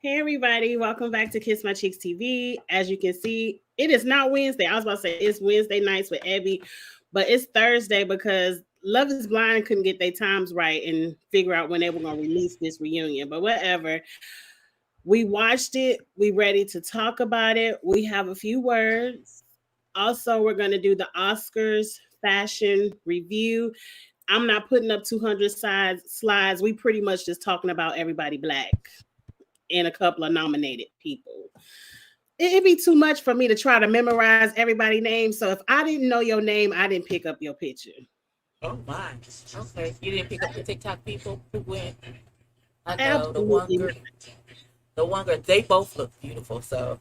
Hey everybody, welcome back to Kiss My Cheeks TV. As you can see, it is not Wednesday. I was about to say it's Wednesday nights with Abby, but it's Thursday because Love is Blind couldn't get their times right and figure out when they were gonna release this reunion. But whatever. We watched it, we ready to talk about it. We have a few words. Also, we're gonna do the Oscars fashion review. I'm not putting up 200 slides. We pretty much just talking about everybody black and a couple of nominated people. It'd be too much for me to try to memorize everybody's name. So if I didn't know your name, I didn't pick up your picture. Oh my. Okay. You didn't pick up the TikTok people who went. I know the one Absolutely girl. not. The one girl. They both look beautiful. So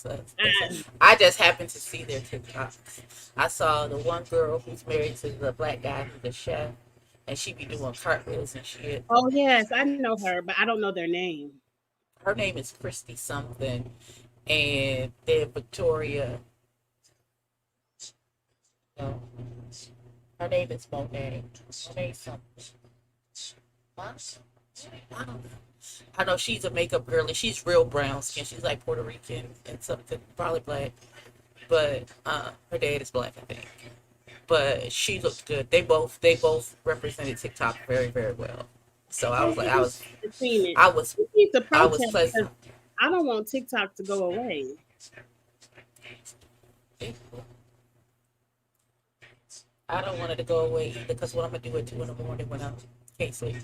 I, I just happened to see their TikToks. I saw the one girl who's married to the black guy who's the chef, and she be doing cartwheels and shit. oh yes, I know her, but I don't know their name. Her name is Christy something, and then Victoria. No, her name is Monet. Monet something. What? I don't know. I know she's a makeup girl and she's real brown skin. She's like Puerto Rican and something, probably black. But her dad is black, I think. But she looked good. They both represented TikTok very, very well. So I was like, I Hey, was, seen it. I was, We need to I was protest because pleasant. I don't want TikTok to go away. I don't want it to go away either because what I'm gonna do at 2 in the morning when I can't sleep.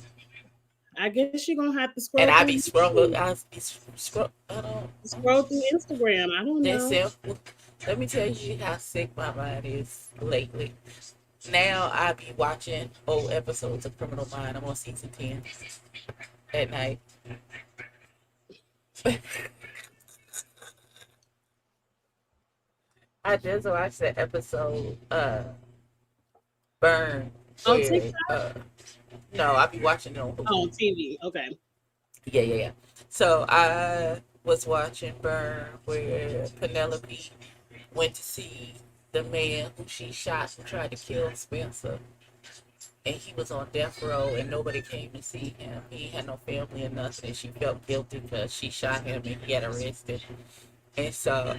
I guess you're gonna have to scroll And I through be YouTube, scrolling. I be scroll. I don't. scroll through Instagram. I don't know. Listen, let me tell you how sick my mind is lately. Now I be watching old episodes of Criminal Mind. I'm on season 10 at night. I just watched that episode, Burn, On where TikTok, no, I be watching it on on Hulu. TV. Okay. Yeah. So I was watching Burn, where Penelope went to see the man who she shot who tried to kill Spencer, and he was on death row and nobody came to see him. He had no family or nothing. And she felt guilty because she shot him and he got arrested. And so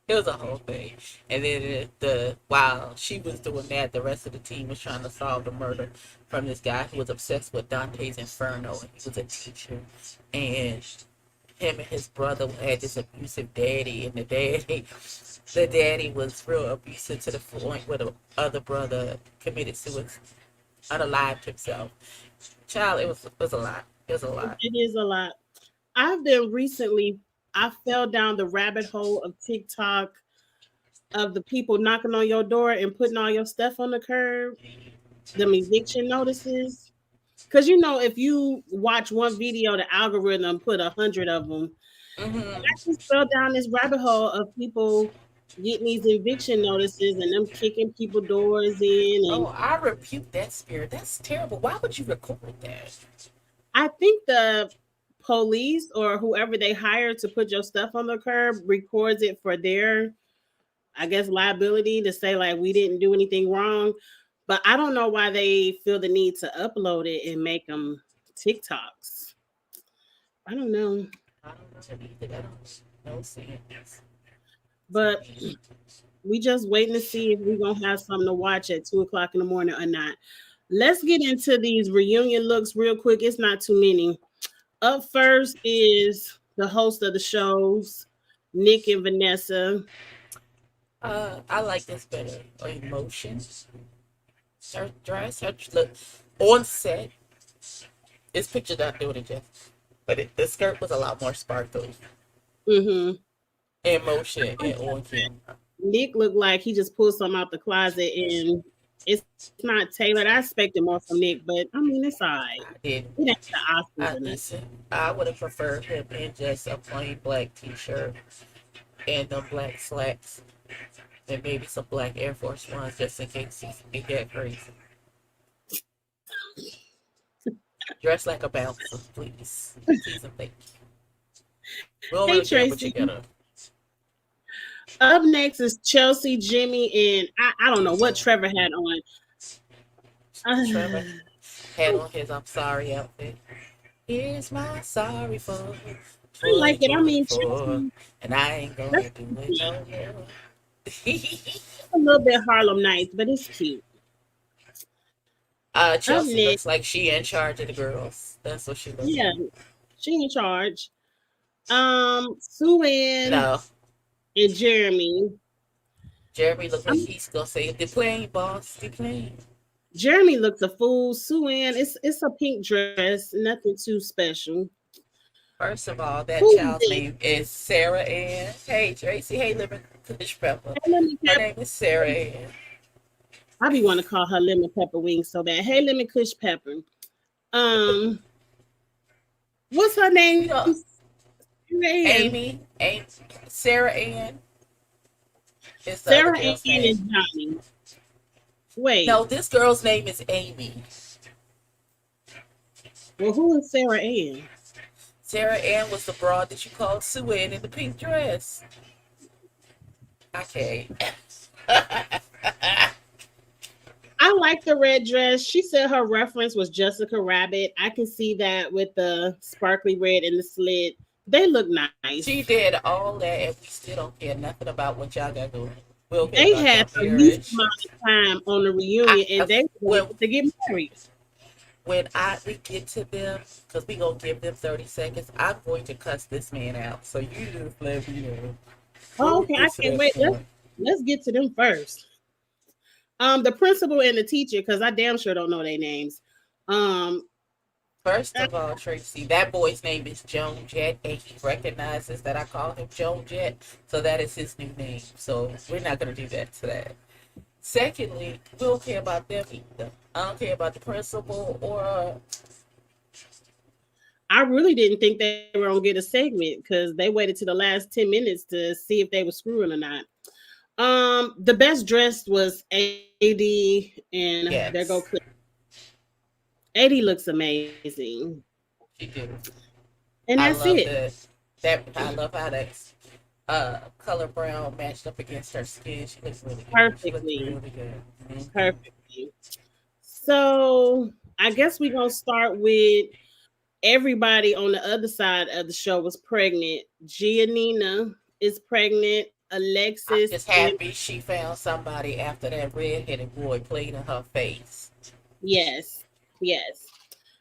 it was a whole thing. And then the while she was doing that, the rest of the team was trying to solve the murder from this guy who was obsessed with Dante's Inferno, and he was a teacher. And him and his brother had this abusive daddy, and the daddy was real abusive to the point where the other brother committed suicide, unalived himself. Child, it was a lot. It was a lot. It is a lot. I've been recently, I fell down the rabbit hole of TikTok of the people knocking on your door and putting all your stuff on the curb, the eviction notices. Because you know, if you watch one video, the algorithm put 100 of them. Hmm. I just fell down this rabbit hole of people getting these eviction notices and them kicking people doors in. Oh, And I rebuke that spirit. That's terrible. Why would you record that? I think the police or whoever they hire to put your stuff on the curb records it for their, I guess, liability to say like we didn't do anything wrong. But I don't know why they feel the need to upload it and make them TikToks. I don't know. I don't know either. That don't no sense to But me. we just waiting to see if we're gonna have something to watch at 2 o'clock in the morning or not. Let's get into these reunion looks real quick. It's not too many. Up first is the host of the shows, Nick and Vanessa. I like this better. Or emotions. Her dress, her look on set. This picture not doing it just. But the skirt was a lot more sparkly Mm-hmm. in motion and on camera. Nick looked like he just pulled something out the closet and it's not tailored. I expected more from Nick, but I mean it's all right. I didn't. It ain't the Oscars or I nothing. listen. I would have preferred him in just a plain black T-shirt and the black slacks and maybe some black Air Force Ones just in case he get crazy. Dress like a bouncer, please. Please and thank you. We don't Hey really care, but Tracy. you gotta. Up next is Chelsea, Jimmy, and I don't know what Trevor had on. Trevor Uh, had on his I'm sorry outfit. Here's my sorry for I like it. I mean, 2024, and I ain't that's gonna do it no more. a little bit Harlem Nights, but it's cute. Up Chelsea next, looks like she in charge of the girls. That's what she looks yeah, like. she in charge. Sue Ann No, and Jeremy. Jeremy looked like Um, he's gonna say, "The plane, boss, the plane." Jeremy looks a fool. Sue Ann, it's a pink dress, nothing too special. First of all, that Who's child's this? name is Sarah Ann. Hey, Tracy. Hey, Lemon Kush Pepper. Hey, lemon Her pepper. name is Sarah Ann. I be want to call her lemon pepper wings so bad. Hey, lemon kush pepper. Um, what's her You name? know, Sarah Ann. Amy, Sarah Ann is the other Sarah Ann girl's name. and Johnny. Wait, No, this girl's name is Amy. well, who is Sarah Ann? Sarah Ann was the broad that you called Sue Ann in the pink dress. Okay. I like the red dress. She said her reference was Jessica Rabbit. I can see that with the sparkly red and the slit. They look She nice. did all that, and we still don't care nothing about what y'all got going. We don't care They about had y'all the least marriage. amount of time on the I, reunion, and they were when able to get married. we get to them, because we gonna give them 30 seconds, I'm going to cuss this man out. So you just let me know. When Oh, we okay, I get to can't that wait. point. Let's get to them first. The principal and the teacher, because I damn sure don't know their names. Um, First of all, Tracy, that boy's name is Joan Jett, and he recognizes that I call him Joan Jett, so that is his new name. So we're not gonna do that to that. Secondly, we don't care about them either. I don't care about the principal or I really didn't think they were gonna get a segment because they waited to the last 10 minutes to see if they were screwing or not. The best dressed was AD, and there go yes, Cliff. AD looks amazing, she do. and I that's love it. that. I love how that color brown matched up against her skin. She looks really good. She looks Perfectly, really good. perfectly. So I guess we're gonna start with everybody on the other side of the show was pregnant. Giannina is pregnant. I'm Alexis just and happy she found somebody after that redheaded boy played in her face. yes, yes.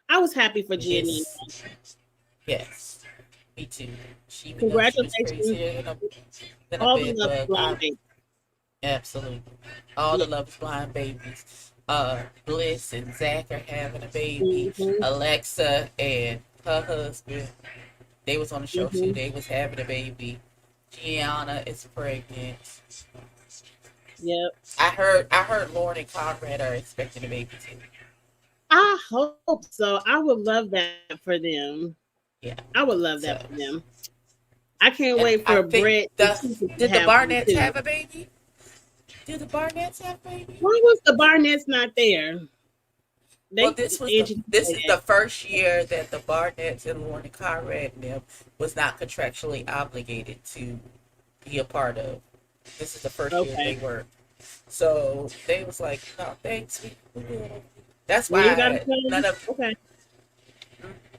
I was happy for Giannina. His yes, me too. She, even though she was Congratulations, crazier than a all the bed love bug, blind I baby. absolutely all Yeah. the Love is Blind babies. Bliss and Zach are having a baby. Hmm. Alexa and her husband, they was on the show too. Hmm. They was having a baby. Gianna is pregnant. Yep. I heard Lauren and Conrad are expecting a baby too. I hope so. I would love that for them. Yeah. I would love So that for them. I can't and wait I for think Brett and the Cooper to did the have one Barnetts too. have a baby? Did the Barnetts have a baby? Why was the Barnetts not there? Well, They Angie didn't this say is that. the first year that the Barnetts and Lauren and Conrad and them was not contractually obligated to be a part of. This is the first year they Okay. were. So they was like, no, thanks. We will. That's We ain't gotta why tell none them. of Okay.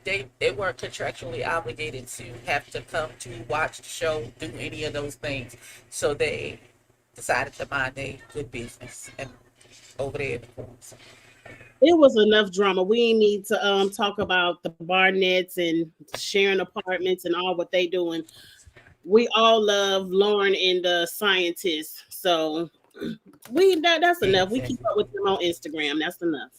they weren't contractually obligated to have to come to watch the show, do any of those things. So they decided to mind their good business and over there in the corners. It was enough drama. We ain't need to talk about the Barnetts and sharing apartments and all what they doing. We all love Lauren and the scientists. So that's enough. We keep Exactly. up with them on Instagram. That's enough.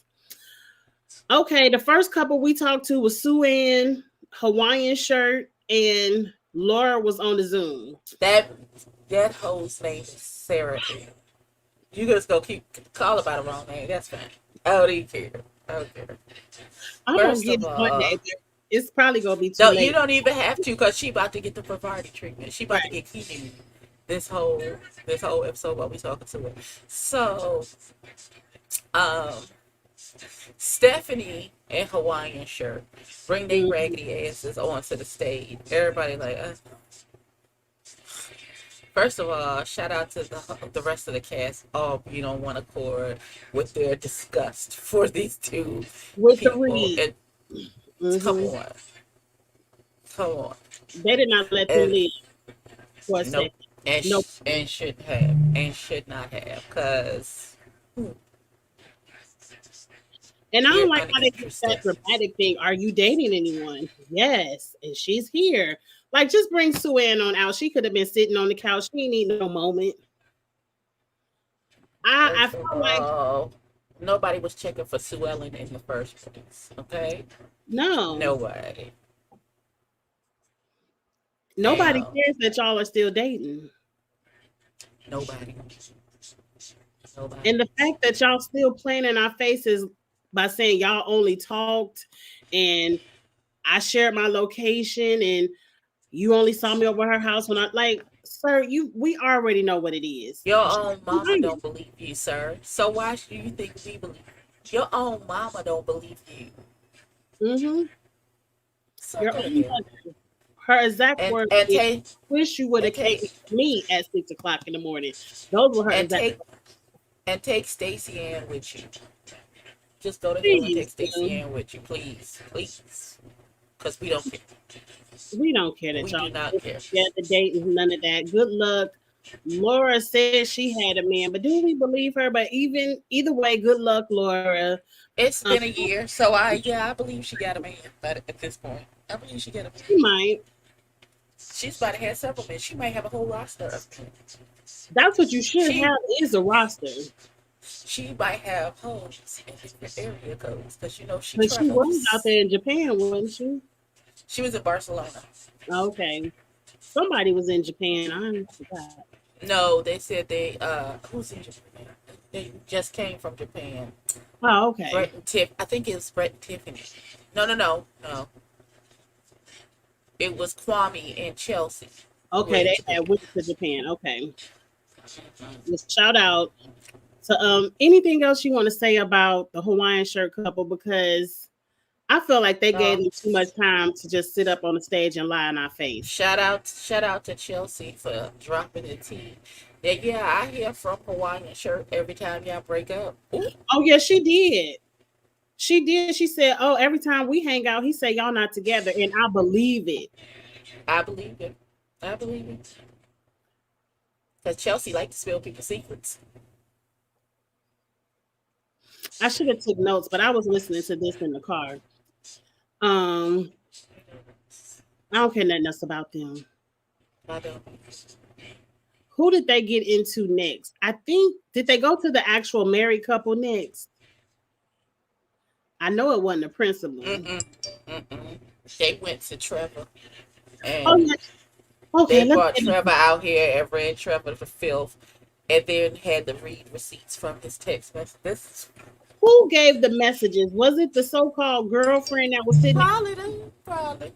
Okay, the first couple we talked to was Sue Ann, Hawaiian shirt, and Laura was on the Zoom. That that hoe's name is Sarah. You just go keep call about the wrong name. That's fine. I don't even care. I don't care. I'm gonna First get of it one day. all, But it's probably gonna be too no, you late. don't even have to because she about to get the Bavardi treatment. She about to Right. get chemo this whole this whole episode while we talking to her. So, um, Stephanie and Hawaiian shirt bring their Mhm. raggedy asses onto the stage. Everybody like, first of all, shout out to the rest of the cast, all being on one accord with their disgust for these two With the people. read. And Come Mm-hmm. on, come on. They did not let them And live for a nope, second. No. and shouldn't have, and should not have, cause And I don't they're like how they get that uninterested. dramatic thing. Are you dating anyone? Yes. And she's here. Like, just bring Sue Ann on out. She could have been sitting on the couch. She didn't need no moment. I First of feel like all, nobody was checking for Sue Ellen in the first place. Okay, no. nobody. Nobody Now, cares that y'all are still dating. nobody, nobody. And the fact that y'all still playing in our faces by saying y'all only talked and I shared my location and you only saw me over her house when I like, sir, we already know what it is. Your own mama don't believe you, sir. So why should you think we believe you? Your own mama don't believe you. Mm-hmm. So Your go own ahead mother. Her exact and words and is, take wish you would and have came take to me at 6 o'clock in the morning. Those were her and exact take and take Stacy Ann with you. Just go to hell and take please. Stacy Ann with you, please, please, because we don't care. We don't care that We y'all do not care. together dating, none of that. Good luck. Laura said she had a man, but do we believe her? But either way, good luck, Laura. It's Um, been a year, so I believe she got a man. But at this point, I believe she got a she man. might. She's about to have several men. She might have a whole roster of men. That's what you should She have is a roster. she might have homes in different area codes because she But she was out travels. there in Japan, wasn't she? She was in Barcelona. Okay. Somebody was in Japan. I forgot. No, they said they who's in Japan? They just came from Japan. Oh, okay. Brett and Tiff. I think it was Brett and Tiffany. No. It was Kwame and Chelsea were Okay, in they Japan. had went to Japan. Okay. Just shout out to anything else you want to say about the Hawaiian shirt couple because I feel like they gave No. them too much time to just sit up on the stage and lie in our face. Shout out to Chelsea for dropping the tea. Yeah, I hear from Hawaiian shirt every time y'all break up. Ooh, Oh yeah, she did. She did. She said, "Oh, every time we hang out, he said y'all not together," and I believe it. I believe it. I believe it. Because Chelsea like to spill people's secrets. I should have took notes, but I was listening to this in the car. Um, I don't care nothing else about them. I don't. Who did they get into next? I think did they go to the actual married couple next? I know it wasn't the principal. Mm-mm. Mm-mm. They went to Trevor Oh and yeah. Okay, they let's brought get Trevor into out here and ran Trevor for filth and then had to read receipts from his text message. This who gave the messages. Was it the so-called girlfriend that was sitting probably them. Probably.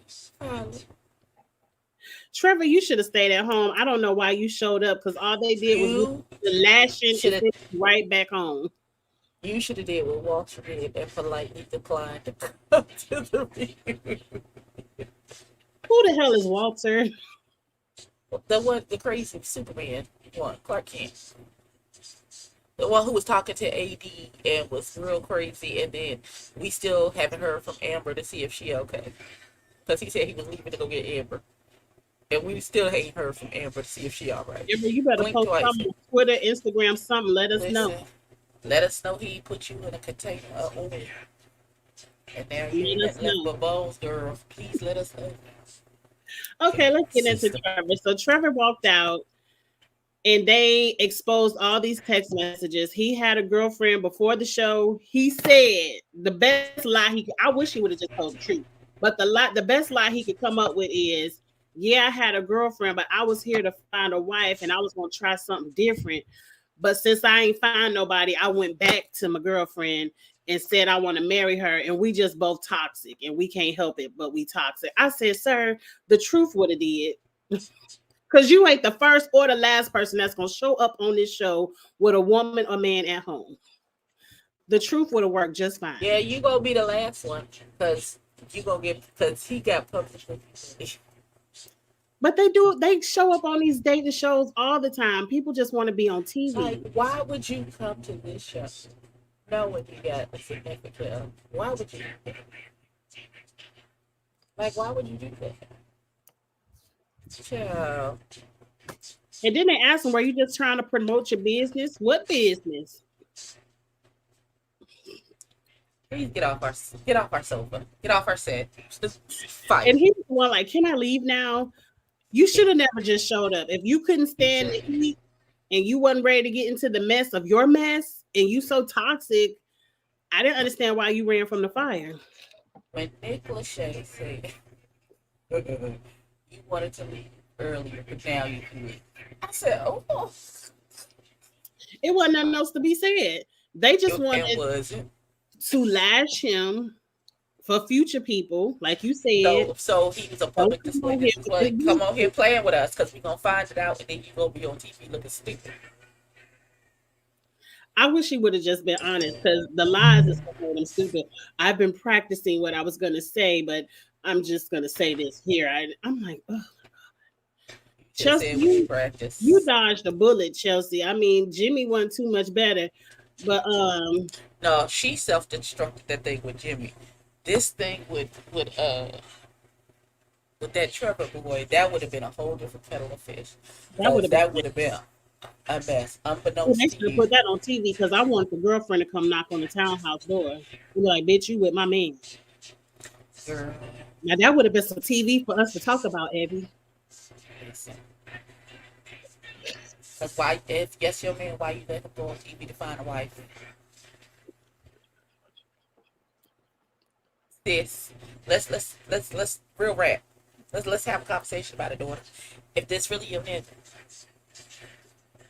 Trevor, you should have stayed at home. I don't know why you showed up because all they did was You the lashing should and have send you right back home. you should have did what Walter did and politely declined to come to the reunion. Who the hell is Walter? The crazy Superman one, Clark Kent. The one who was talking to AD and was real crazy, and then we still haven't heard from Amber to see if she okay. Because he said he was leaving to go get Amber. And we still ain't heard from Amber to see if she all right. Amber, you better Blink post twice. something on Twitter, Instagram, something. Let us know. Listen, let us know he put you in a container of oil. And now you ain't Let us nothing left know. but bones, girl. Please let us know. Okay, let's get into Sister. Trevor. So Trevor walked out and they exposed all these text messages. He had a girlfriend before the show. He said the best lie I wish he would have just told the truth. But the best lie he could come up with is, yeah, I had a girlfriend, but I was here to find a wife and I was gonna try something different. But since I ain't find nobody, I went back to my girlfriend and said I want to marry her, and we just both toxic and we can't help it, but we toxic. I said, sir, the truth would have did. Because you ain't the first or the last person that's gonna show up on this show with a woman or man at home. The truth would have worked just fine. Yeah, you gonna be the last one. Because because he got publicly. But they show up on these dating shows all the time. People just want to be on TV. Like, why would you come to this show knowing you got a significant other? Why would you? Like, why would you do that? Child, And then they asked him, "Were you just trying to promote your business? What business?" please get off our sofa. Get off our set. Just fight. And he was the one like, "Can I leave now?" You should have never just showed up. If you couldn't stand the heat and you wasn't ready to get into the mess of your mess, and you so toxic, I didn't understand why you ran from the fire. When Nick Lachey said you wanted to leave earlier, but now you can leave. I said, oh, It wasn't nothing else to be said. They just and wanted was it? to lash him for future people, like you said. So he was a Don't public come display. on here This is with this what come on here bullshit. playing with us because we're gonna find it out and then you gonna be on TV looking stupid. I wish he would have just been honest because the lies is what made him stupid. I've been practicing what I was going to say, but I'm just going to say this here. I'm like, ugh. Just Chelsea, said we you practice. dodged a bullet, Chelsea. I mean, Jimmy wasn't too much better, but No, she self-destructed that thing with Jimmy. This thing with that Trevor boy, that would have been a whole different kettle of fish. that would Because have been. that would have been a mess, Oh, they unbeknownst to should have you. put that on TV because I want the girlfriend to come knock on the townhouse door. Be like, bitch, you with my man. Girl, Now that would have been some TV for us to talk about, Abby. listen. Because why, if yes, your man, why you let him go on TV to find a wife? This, let's real rap. Let's have a conversation about it, daughter. If this really your nigga,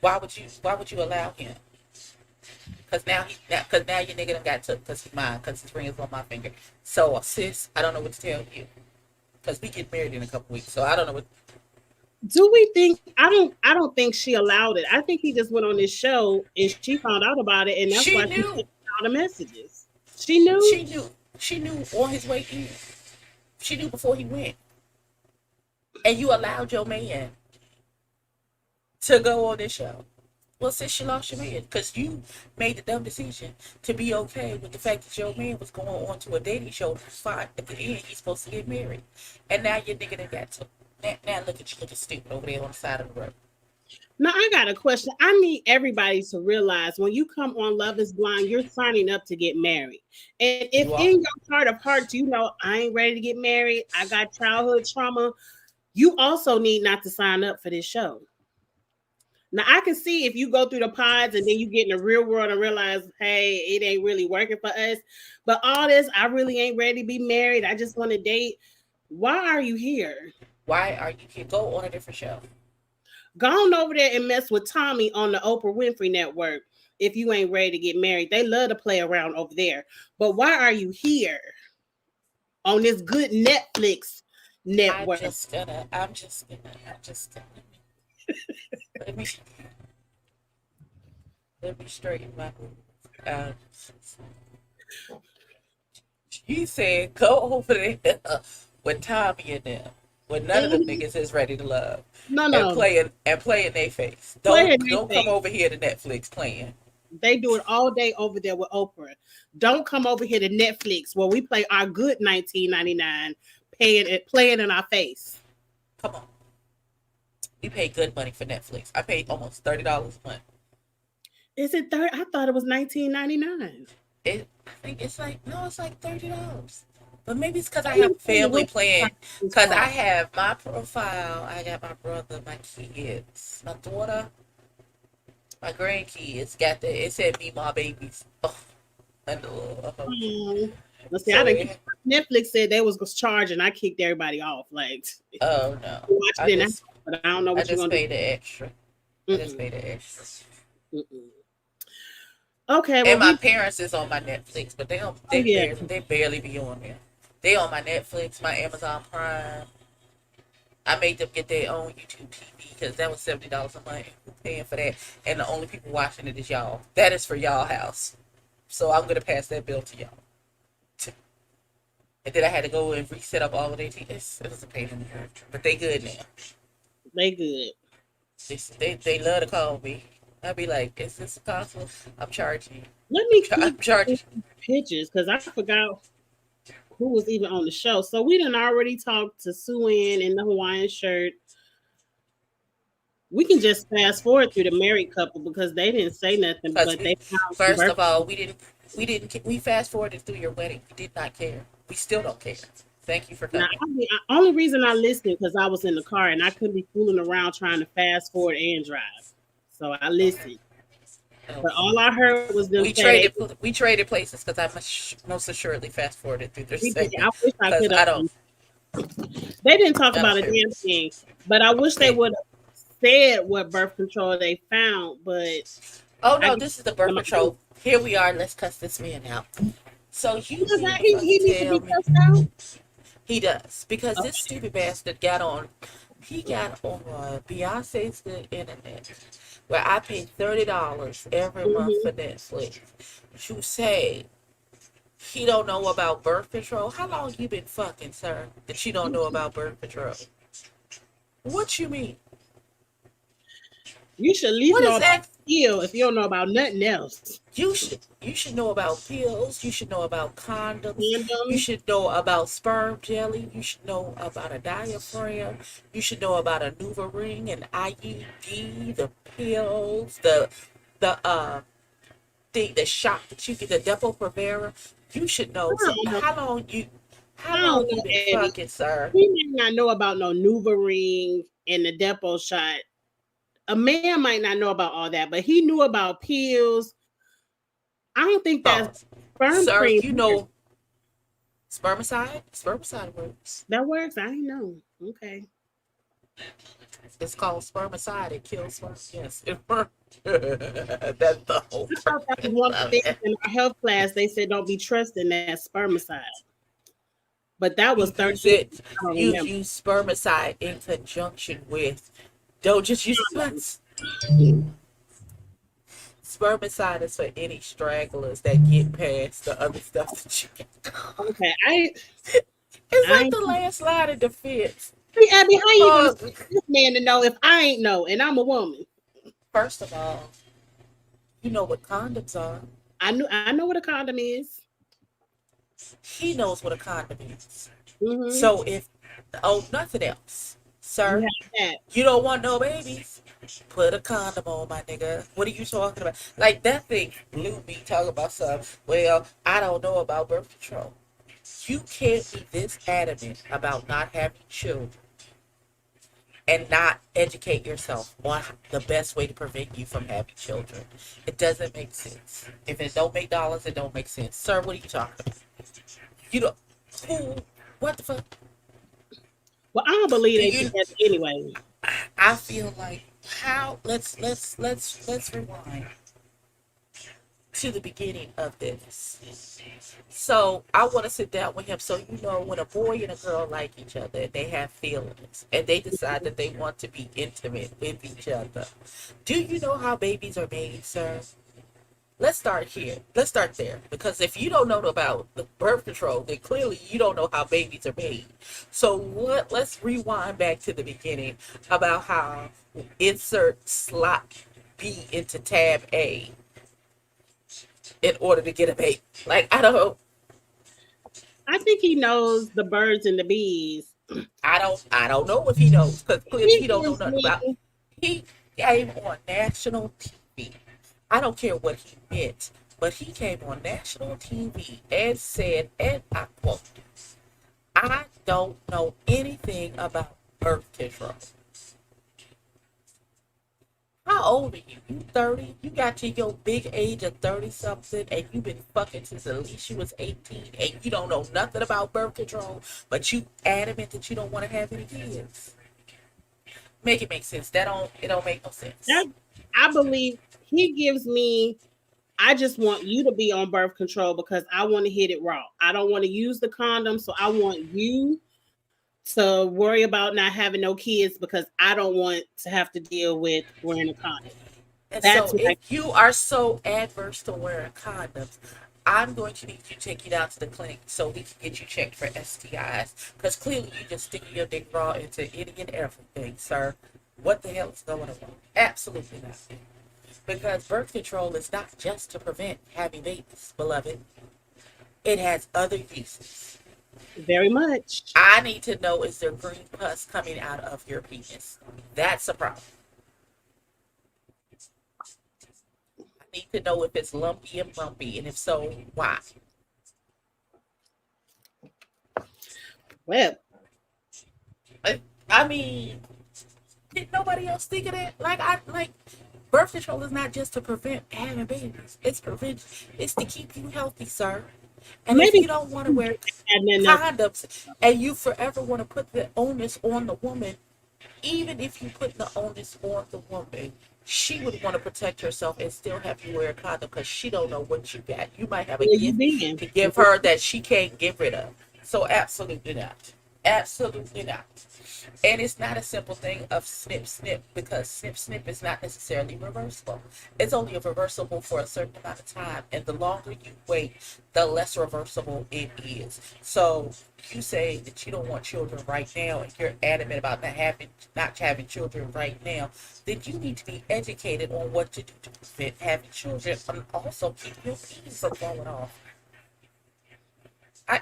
why would you allow him? Cause now your nigga done got took because he's mine, cause his ring is on my finger. So sis, I don't know what to tell you. Cause we get married in a couple weeks, so I don't know what. Do we think I don't think she allowed it. I think he just went on this show and she found out about it and that's She why she knew. sent all the messages. She knew. She knew. She knew on his way in. She knew before he went. And you allowed your man to go on this show. Well, since you lost your man, because you made the dumb decision to be okay with the fact that your man was going on to a dating show to find at the end he's supposed to get married. And now your nigga done got to. Now look at you looking stupid over there on the side of the road. Now I got a question. I need everybody to realize when you come on Love is Blind, you're signing up to get married. And if You are. in your heart of hearts you know I ain't ready to get married, I got childhood trauma, you also need not to sign up for this show. Now I can see if you go through the pods and then you get in the real world and realize, hey, it ain't really working for us. But all this, I really ain't ready to be married. I just want to date. Why are you here? Why are you here? Go on a different show. Go on over there and mess with Tommy on the Oprah Winfrey Network if you ain't ready to get married. They love to play around over there. But why are you here on this good Netflix network? I'm just gonna, let me, let me straighten my move. He said, go over there with Tommy and them, when none of them Mhm. niggas is ready to love, No, and no. play in their face. Play in Don't their come face. over here to Netflix playing. They do it all day over there with Oprah. Don't come over here to Netflix where we play our good 1999 playing in our face. Come on, we pay good money for Netflix. I paid almost $30 a month. Is it 30? I thought it was 1999. I think it's like no, it's like $30. But maybe it's because I Let me have tell you family what playing. this Because I called. have my profile. I got my brother, my kids, my daughter, my grandkids. Got the it said me, my babies. Oh, and, Let's see. I so didn't. Netflix said they was charging. I kicked everybody off. Like oh no, watch I it in the house, just but I don't know I what you're just gonna paid the extra. do. I just paid the extra. Mm-mm. Okay, well And my we. parents is on my Netflix, but Oh yeah, they barely be on there. They on my Netflix, my Amazon Prime. I made them get their own YouTube TV because that was $70 a month. Who paying for that? And the only people watching it is y'all. That is for y'all house. So I'm gonna pass that bill to y'all. And then I had to go and reset up all of their TVs. It was a pain in the ass, but they good now. they good. They love to call me. I'll be like, "Is this a console? I'm charging you. Let me I'm click charging." pictures because I forgot who was even on the show. So we done already talked to Sue Ann in the Hawaiian shirt. We can just fast forward through the married couple because they didn't say nothing, Because but they found some first birth. of all, we fast forwarded through your wedding. We did not care. We still don't care. Thank you for Now, coming. the only reason I listened because I was in the car and I couldn't be fooling around trying to fast forward and drive. So I listened. But all I heard was them say We traded places because I most assuredely fast forwarded through their I segment wish I because could have. They didn't talk I don't about a care. damn thing, but I wish they would have said what birth control they found. But Oh I no, this is the birth control. Here we are. Let's cuss this man out. So you mean to he needs to be tell me cussed out? he does because Okay. this stupid bastard got on. He got on Beyonce's Good Internet, where I pay $30 every month for Netflix. You say he don't know about birth control? How long you been fucking, sir, that you don't know about birth control? What you mean? You should at least What know is about that? skill if you don't know about nothing else. You should know about pills. You should know about condoms. You Condom. should know about sperm jelly. You should know about a diaphragm. You should know about a NuvaRing, an IUD, the pills, the shot that you get, the Depo-Provera. You should know. So I how don't long know, you been Eddie. fucking, sir? He might not know about no NuvaRing and the Depo shot. A man might not know about all that, but he knew about pills. I don't think that's sperm Sir, cream. you know spermicide? Spermicide works. That works. I didn't know. Okay. It's called spermicide. It kills sperm. Yes, it works. That's the whole I thought that was purpose one of the of things it. in our health class. They said don't be trusting that spermicide. But that was 30 Use it. I don't You remember. use spermicide in conjunction with. Don't just use spermicide is for any stragglers that get past the other stuff that you get. Okay. It's I like the last line of defense. Hey, Abby, how you gonna Uh, expect this man to know if I ain't know and I'm a woman? First of all, you know what condoms are. I know what a condom is. He knows what a condom is. Mm-hmm. So if nothing else, sir, you don't want no babies. Put a condom on, my nigga. What are you talking about? Like that thing blew me talking about stuff. Well, I don't know about birth control. You can't be this adamant about not having children and not educate yourself on the best way to prevent you from having children. It doesn't make sense. If it don't make dollars, it don't make sense. Sir, what are you talking about? You don't who what the fuck? Well, I don't believe they together anyway. I feel like how let's rewind to the beginning of this. So I want to sit down with him so you know when a boy and a girl like each other and they have feelings and they decide that they want to be intimate with each other. Do you know how babies are made, sir? Let's start here. Let's start there. Because if you don't know about the birth control, then clearly you don't know how babies are made. So let's rewind back to the beginning about how insert slot B into tab A in order to get a baby. Like, I don't know. I think he knows the birds and the bees. I don't know if he knows because clearly he don't know nothing about it. He came on national TV. I don't care what he meant, but he came on national TV and said, and I quote, I don't know anything about birth control. How old are you? You 30? You got to your big age of 30-something and you've been fucking since at least you was 18 and you don't know nothing about birth control, but you adamant that you don't want to have any kids. Make it make sense. It don't make no sense. I believe he gives me, I just want you to be on birth control because I want to hit it raw. I don't want to use the condom, so I want you to worry about not having no kids because I don't want to have to deal with wearing a condom. And so if you are so adverse to wearing condoms, I'm going to need you to take you down to the clinic so we can get you checked for STIs. Because clearly you just sticking your dick raw into any and everything, sir. What the hell is going on? Absolutely nothing. Because birth control is not just to prevent having babies, beloved. It has other uses. Very much. I need to know, is there green pus coming out of your penis? That's a problem. I need to know if it's lumpy and bumpy, and if so, why? Well, I mean, did nobody else think of that? Like birth control is not just to prevent having babies. It's to keep you healthy, sir. And if maybe you don't want to wear and then condoms and you forever want to put the onus on the woman, even if you put the onus on the woman, she would want to protect herself and still have you wear a condom because she don't know what you got. You might have a where you gift been? to give her that she can't get rid of. So absolutely not. Absolutely not. And it's not a simple thing of snip snip, because snip snip is not necessarily reversible. It's only reversible for a certain amount of time, and the longer you wait, the less reversible it is. So you say that you don't want children right now, and you're adamant about not having children right now, then you need to be educated on what to do to prevent having children, and also keep your penis from falling off. I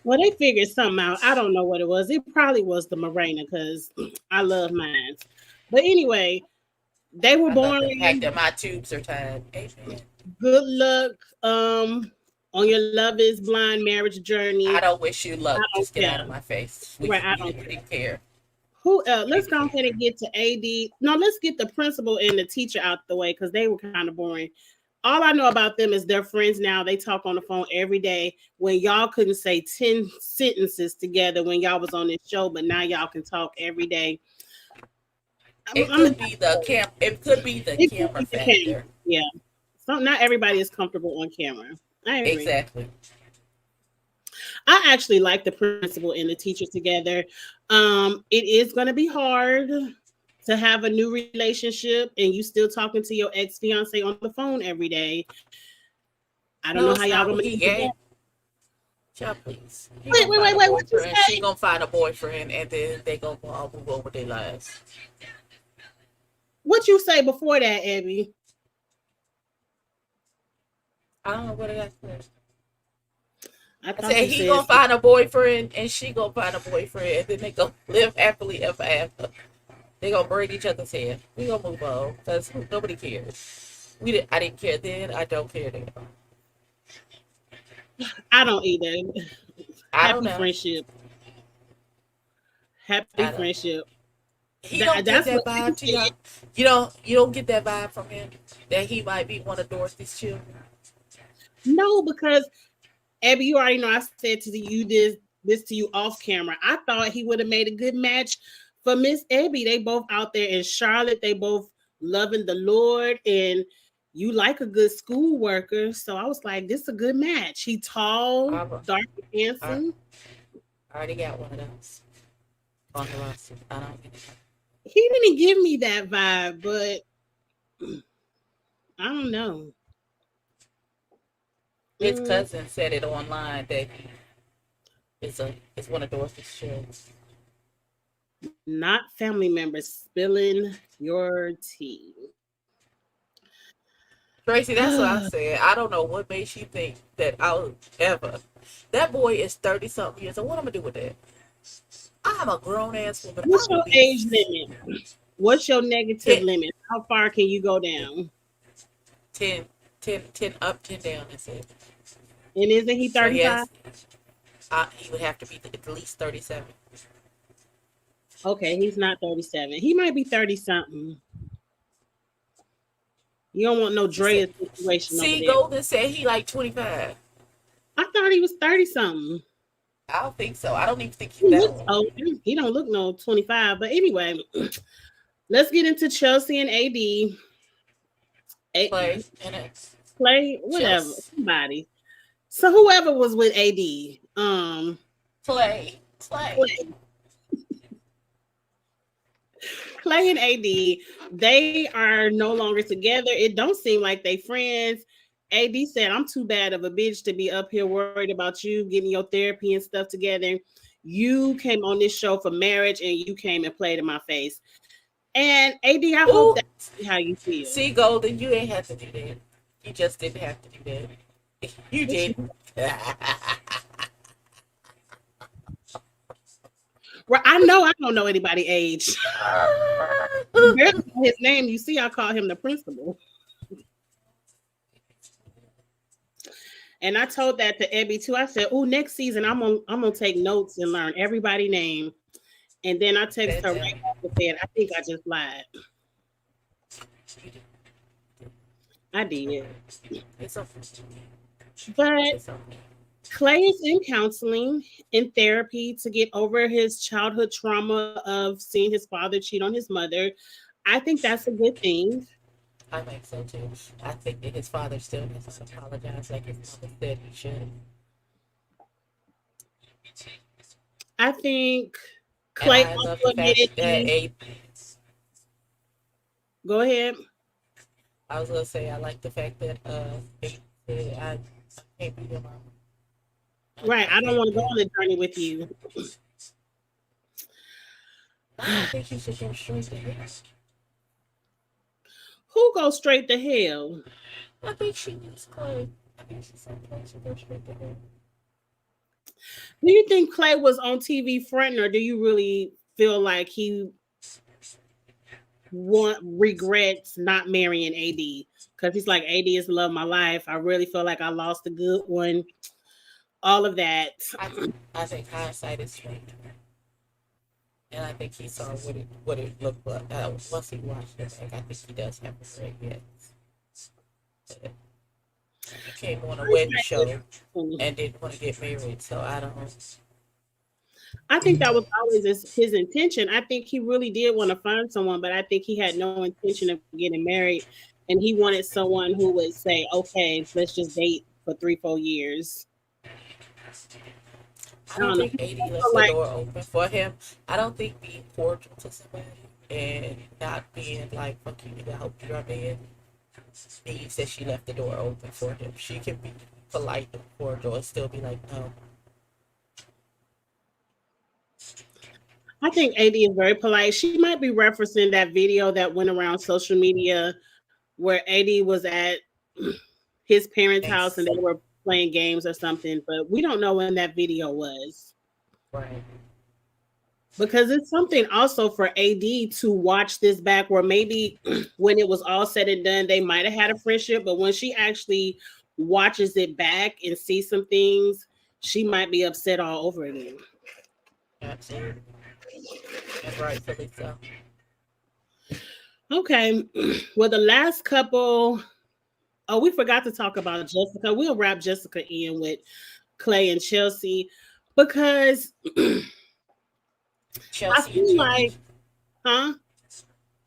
Well, they figured something out. I don't know what it was. It probably was the Mirena because I love mine. But anyway, they were I love the fact born. that my tubes are tied. Amen. Good luck on your Love is Blind marriage I journey. don't wish you I luck. don't Just get out care. of my face. Right, I We don't didn't care. care. Who We let's didn't go care. ahead and get to AD. No, let's get the principal and the teacher out the way because they were kind of boring. All I know about them is they're friends now. They talk on the phone every day. When y'all couldn't say 10 sentences together when y'all was on this show, but now y'all can talk every day. It I'm could be the camp. It could be the it could camera be the case. factor. Yeah. So not everybody is comfortable on camera. I agree. Exactly. I actually like the principal and the teacher together. It is going to be hard to have a new relationship and you still talking to your ex fiance on the phone every day. I don't No, know how it's y'all not gonna what make he it together. get. Child, please. He Wait, gonna wait, find wait, a wait. What you boyfriend. She say? gonna find a boyfriend, and then they gonna all move on with their lives. What you say before that, Abby? I don't know what it is. I I thought said you he said gonna find a boyfriend, and she gonna find a boyfriend, and then they gonna live happily ever after. They gonna braid each other's hair. We gonna move on because nobody cares. I didn't care then. I don't care now. I don't either. I don't Happy know. friendship. Happy I don't. friendship. He don't give That's that what vibe Abby to said. y'all. You don't get that vibe from him that he might be one of Dorothy's children. No, because Abby, you already know I said to you this to you off camera. I thought he would have made a good match for Miss Abby. They both out there in Charlotte. They both loving the Lord, and you like a good school worker. So I was like, this is a good match. He tall, I, dark, and I handsome. already got one of those on the roster. I don't get it. He didn't give me that vibe, but I don't know. His Mm, cousin said it online that he is one of Dorothy's children. not family members spilling your tea. Tracy, that's what I said. I don't know what makes you think that I'll ever. That boy is 30 something years old. What am I gonna do with that? I'm a grown ass woman. I What's will your be age limit? What's your negative 10, limit? How far can you go down? 10 up, 10 down. That's it. And isn't he So 35? yes, he would have to be at least 37. Okay, he's not 37. He might be 30 something. You don't want no He said, Drea situation over see, there. Golden said he like 25. I thought he was 30 something. I don't think so. I don't even think he's He that looks old. old. He don't look no 25. But anyway, let's get into Chelsea and AD. Play and it's Play, whatever. Chelsea. Somebody. So whoever was with AD, Play. Clay, Clay and AD, they are no longer together. It don't seem like they friends. AD said, I'm too bad of a bitch to be up here worried about you getting your therapy and stuff together. You came on this show for marriage and you came and played in my face. And AD, I hope Ooh, that's how you feel. see, Golden, you ain't have to do that. You just didn't have to do that. You What you didn't. Well, I know I don't know anybody age. Barely know his name. You see, I call him the principal. And I told that to Ebby too. I said, "Oh, next season I'm gonna take notes and learn everybody's name." And then I text her right back and said, "I think I just lied." I did. It's okay. But It's okay. Clay is in counseling, in therapy to get over his childhood trauma of seeing his father cheat on his mother. I think that's a good thing. I think so too. I think that his father still needs to apologize like his mother said he should. I think And Clay I love also the admitted fact that go ahead. I was gonna say I like the fact that I can't be your mom. Right. I I don't think want to go that on the journey with you. I think you should go straight to him. Who goes straight to hell? I think she needs Clay. I think she's someplace to go straight to him. Do you think Clay was on TV fronting, or do you really feel like he regrets not marrying AD? Because he's like, AD is the love of my life. I really feel like I lost a good one. All of that. I think hindsight is 2020, and I think he saw what it looked like. Once he watched it back, I think he does have regret yet. He came on a wedding show and didn't want to get married, so I don't. I think that was always his intention. I think he really did want to find someone, but I think he had no intention of getting married. And he wanted someone who would say, okay, let's just date for 3-4 years. I don't think AD left the door open for him. I don't think being cordial to somebody and not being like, fuck you, nigga, I hope you're a man, means that she left the door open for him. She can be polite and cordial and still be like, no. I think AD is very polite. She might be referencing that video that went around social media where AD was at his parents' house and they were playing games or something, but we don't know when that video was. Right. Because it's something also for AD to watch this back where maybe when it was all said and done, they might have had a friendship, but when she actually watches it back and sees some things, she might be upset all over again. Absolutely. And rightfully so. Okay. Well, the last couple, we forgot to talk about Jessica. We'll wrap Jessica in with Clay and Chelsea because Chelsea I feel like,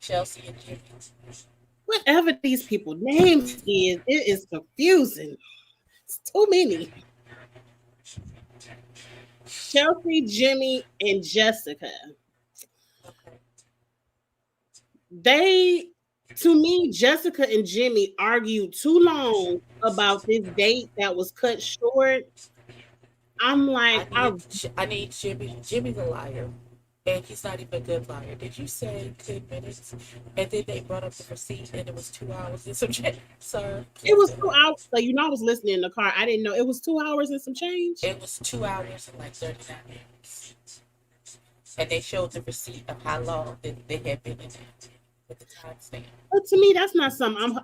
Chelsea and Jimmy. Whatever these people names is, it is confusing. It's too many. Chelsea, Jimmy, and Jessica. To me, Jessica and Jimmy argued too long about this date that was cut short. I'm like, I need Jimmy. Jimmy's a liar. And he's not even a good liar. Did you say 10 minutes? And then they brought up the receipt and it was 2 hours and some change. Sir. It was 2 hours. So, I was listening in the car. I didn't know it was 2 hours and some change. It was 2 hours and like 39 minutes. And they showed the receipt of how long they had been in there with the timestamp. But to me, that's not something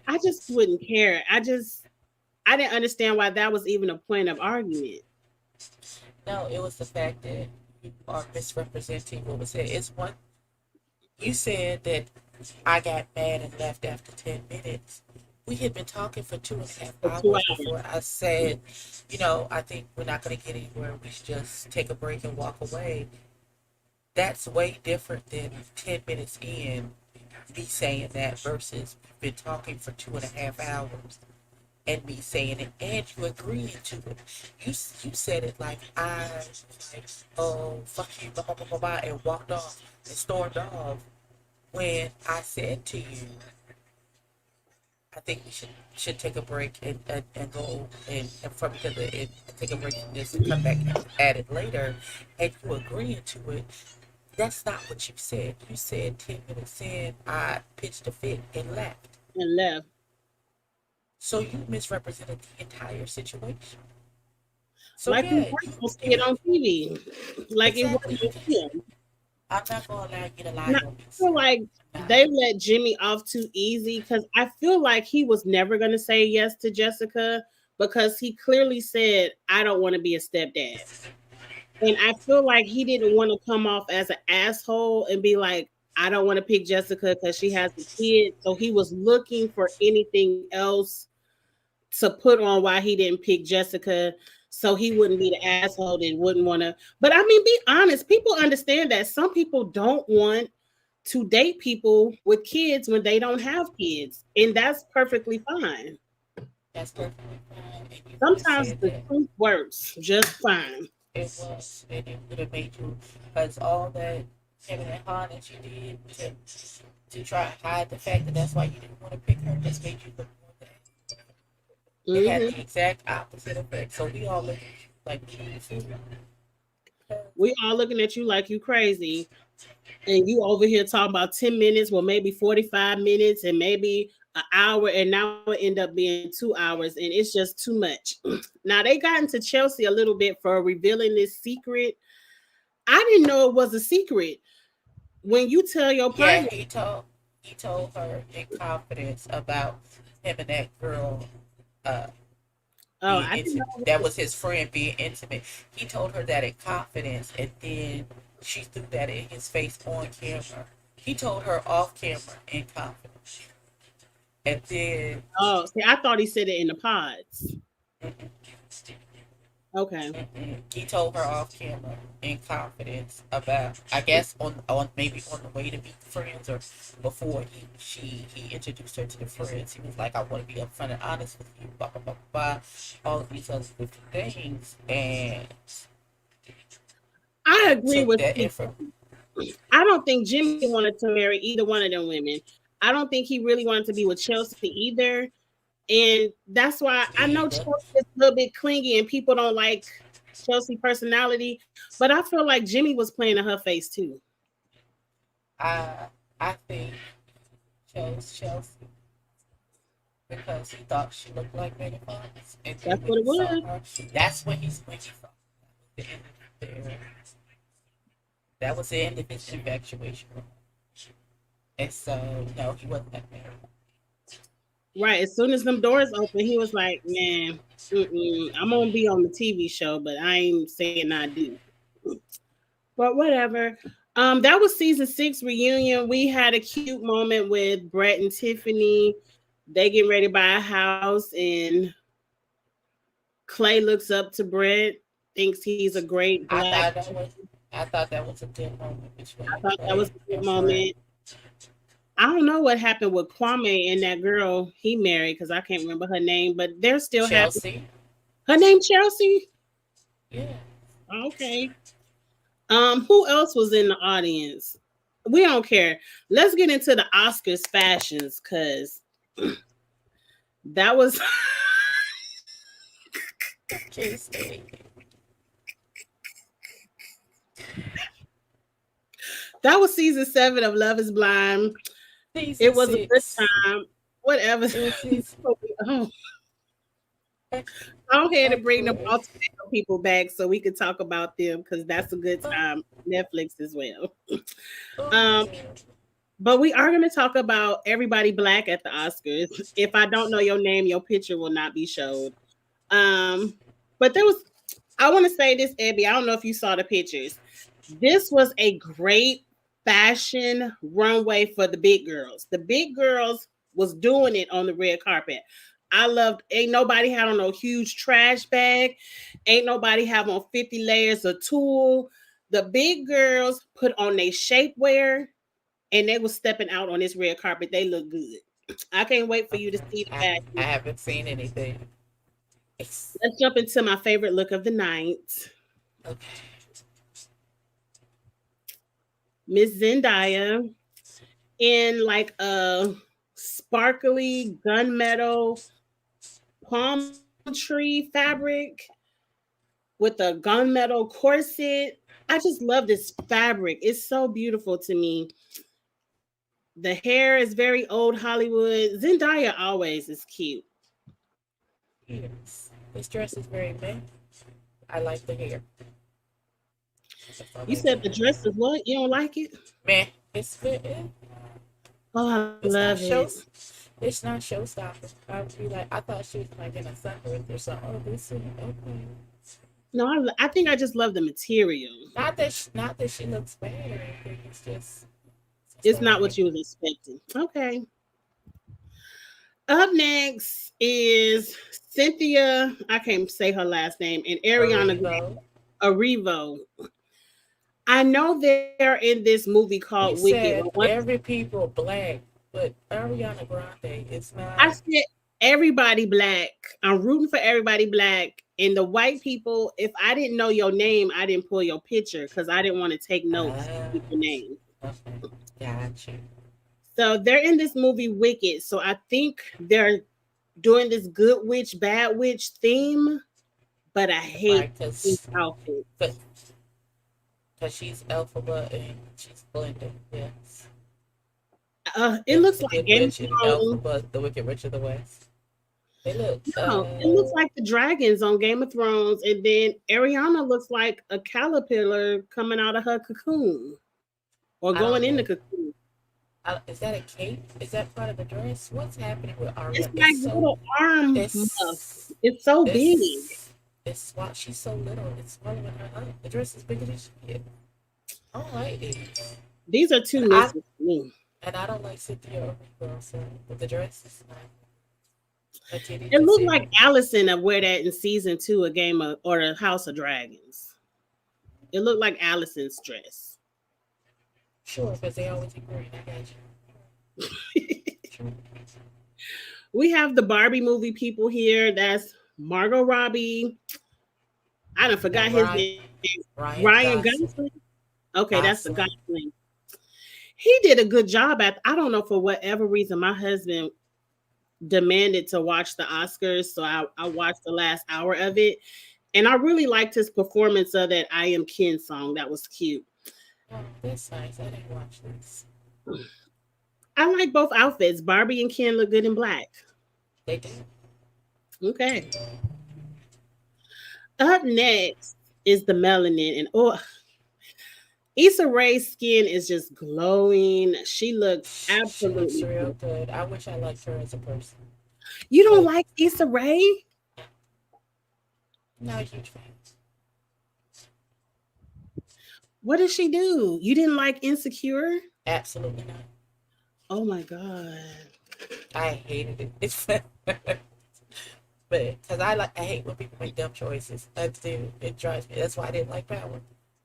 I just wouldn't care. I didn't understand why that was even a point of argument. No, it was the fact that you are misrepresenting what was said. It's one. You said that I got mad and left after 10 minutes. We had been talking for 2.5 hours before I said, I think we're not going to get anywhere. We should just take a break and walk away. That's way different than 10 minutes in me saying that versus we've been talking for 2.5 hours. And me saying it, and you agreeing to it. You said it like I was like, oh, fuck you, blah, blah, blah, blah, blah, and walked off and stormed off. When I said to you, I think we should take a break and go and take a break from this and come back and add it later, and you agreeing to it. That's not what you said. You said 10 minutes in, I pitched a fit and left. And left. So you misrepresented the entire situation. So like we yeah, weren't gonna see it on TV, like it exactly. wasn't You a can. film. I'm not gonna allow you to lie And I on me, feel sir. like I'm not. they let Jimmy off too easy because I feel like he was never gonna say yes to Jessica because he clearly said, "I don't want to be a stepdad." And I feel like he didn't want to come off as an asshole and be like, I don't want to pick Jessica because she has a kid. So he was looking for anything else to put on why he didn't pick Jessica. So he wouldn't be the asshole that wouldn't want to. But I mean, be honest. People understand that some people don't want to date people with kids when they don't have kids. And that's perfectly fine. That's perfectly fine, and you could have Sometimes said the that. truth works just fine. It was, and it would have made you, because all that Kevin and Han that you did to try to hide the fact that that's why you didn't want to pick her just made you look more bad. It had Mhm. the exact opposite effect. So we all look at you like you fool. We all looking at you like you crazy, and you over here talking about 10 minutes, well, maybe 45 minutes, and maybe an hour, and now it end up being 2 hours, and it's just too much. Now they got into Chelsea a little bit for revealing this secret. I didn't know it was a secret. When you tell your Yeah, partner, he told her in confidence about him and that girl uh oh, being I didn't intimate. know it That was was his friend being intimate. He told her that in confidence, and then she threw that in his face on camera. He told her off camera in confidence, and then oh, see, I thought he said it in the pods. Okay. he told her off camera in confidence about, I guess, on maybe on the way to meet friends, or before he introduced her to the friends. He was like, I want to be upfront and honest with you, blah blah blah blah, all of these other different things, and I he agree took with that you. info. I don't think Jimmy wanted to marry either one of them women. I don't think he really wanted to be with Chelsea either. And that's why I Me know either. Chelsea is a little bit clingy and people don't like Chelsea personality, but I feel like Jimmy was playing in her face too. I think chose Chelsea because he thought she looked like Megan Fox, and then That's when what he it saw was. her, that's when he thought the end of their, that was the end of his infatuation. And so no, he wasn't that married. Right. As soon as them doors open, he was like, man, I'm going to be on the TV show, but I ain't saying I do. But whatever. That was season 6 reunion. We had a cute moment with Brett and Tiffany. They getting ready to buy a house, and Clay looks up to Brett, thinks he's a great I black. thought that was I thought that was a good moment I between thought that was Clay a good and Brett. moment. I don't know what happened with Kwame and that girl he married because I can't remember her name, but they're still happy. Chelsea, Her name Chelsea. yeah. Okay. Who else was in the audience? We don't care. Let's get into the Oscars fashions because that was Can't stay. that was season 7 of Love Is Blind. It Season was a good six. time. Whatever. It was season. Oh, go ahead and bring the Okay. Baltimore people back so we can talk about them because that's a good time. Netflix as well. Um, Okay. but we are going to talk about everybody black at the Oscars. If I don't know your name, your picture will not be showed. But there was, I want to say this, Abby. I don't know if you saw the pictures. This was a great fashion runway for the big girls. The big girls was doing it on the red carpet. I loved, ain't nobody had on no huge trash bag. Ain't nobody have on 50 layers of tulle. The big girls put on their shapewear and they was stepping out on this red carpet. They look good. I can't wait for you to Okay. see the I fashion. haven't seen anything. It's Let's jump into my favorite look of the night. okay. Miss Zendaya in like a sparkly gunmetal palm tree fabric with a gunmetal corset. I just love this fabric. It's so beautiful to me. The hair is very old Hollywood. Zendaya always is cute. Yes. This dress is very big. I like the hair. I You like the said the hair. dress is what? You don't like it? Man, it's good. Oh, I It's love not it. shows. It's not showstopper. I would be like, I thought she was like in a sunroof or something. Oh, this is okay. No, I think I just love the material. Not that she looks bad or anything. It's just It's all not right. what you was expecting. Okay. Up next is Cynthia. I can't say her last name, and Ariana Arrivo. Arrivo. I know they're in this movie called You Wicked. said every people black, but Ariana Grande is I not. said everybody black. I'm rooting for everybody black. And the white people, if I didn't know your name, I didn't pull your picture because I didn't want to take notes Ah, with your name. okay, got you. So they're in this movie Wicked. So I think they're doing this good witch, bad witch theme, but I hate Right, these outfits. cause she's Elphaba and she's Glinda. Yes, It yep, looks the like Good Game of Witch and Thrones. Elphaba, the Wicked Witch of the West. They look. No, it looks like the dragons on Game of Thrones, and then Ariana looks like a caterpillar coming out of her cocoon or I going don't in the know. cocoon. Is that a cape? Is that part of the dress? What's happening with It's Ariana? like little arm muff. It's It's so big. it's why she's so little. It's swallowing her up. The dress is bigger than she is. I don't like these, These are and two misses for me. I don't like Cynthia Erivo, so but the dress is nice. Her titties It are looked sitting. like Allison would wear that in season 2 of Game of or the House of Dragons. It looked like Allison's dress. Sure, because they always agree. I got you. Sure. We have the Barbie movie people here. That's Margot Robbie. I don't Now forgot his name. Ryan Ryan Gosling, Gosling. Okay, that's the Gosling. Gosling. He did a good job at. I don't know for whatever reason. My husband demanded to watch the Oscars, so I watched the last hour of it, and I really liked his performance of that "I Am Ken" song. That was cute. Oh, that's nice. I didn't watch this. I like both outfits. Barbie and Ken look good in black. They do. Okay. Up next is the melanin, and oh, Issa Rae's skin is just glowing. She looks She looks absolutely real beautiful. good. I wish I liked her as a person, You don't but like Issa Rae? I'm not a huge fan. What did she do? You didn't like Insecure? Absolutely not. Oh my god. I hated it. It's but because I hate when people make dumb choices. I do. It drives me. That's why I didn't like Power.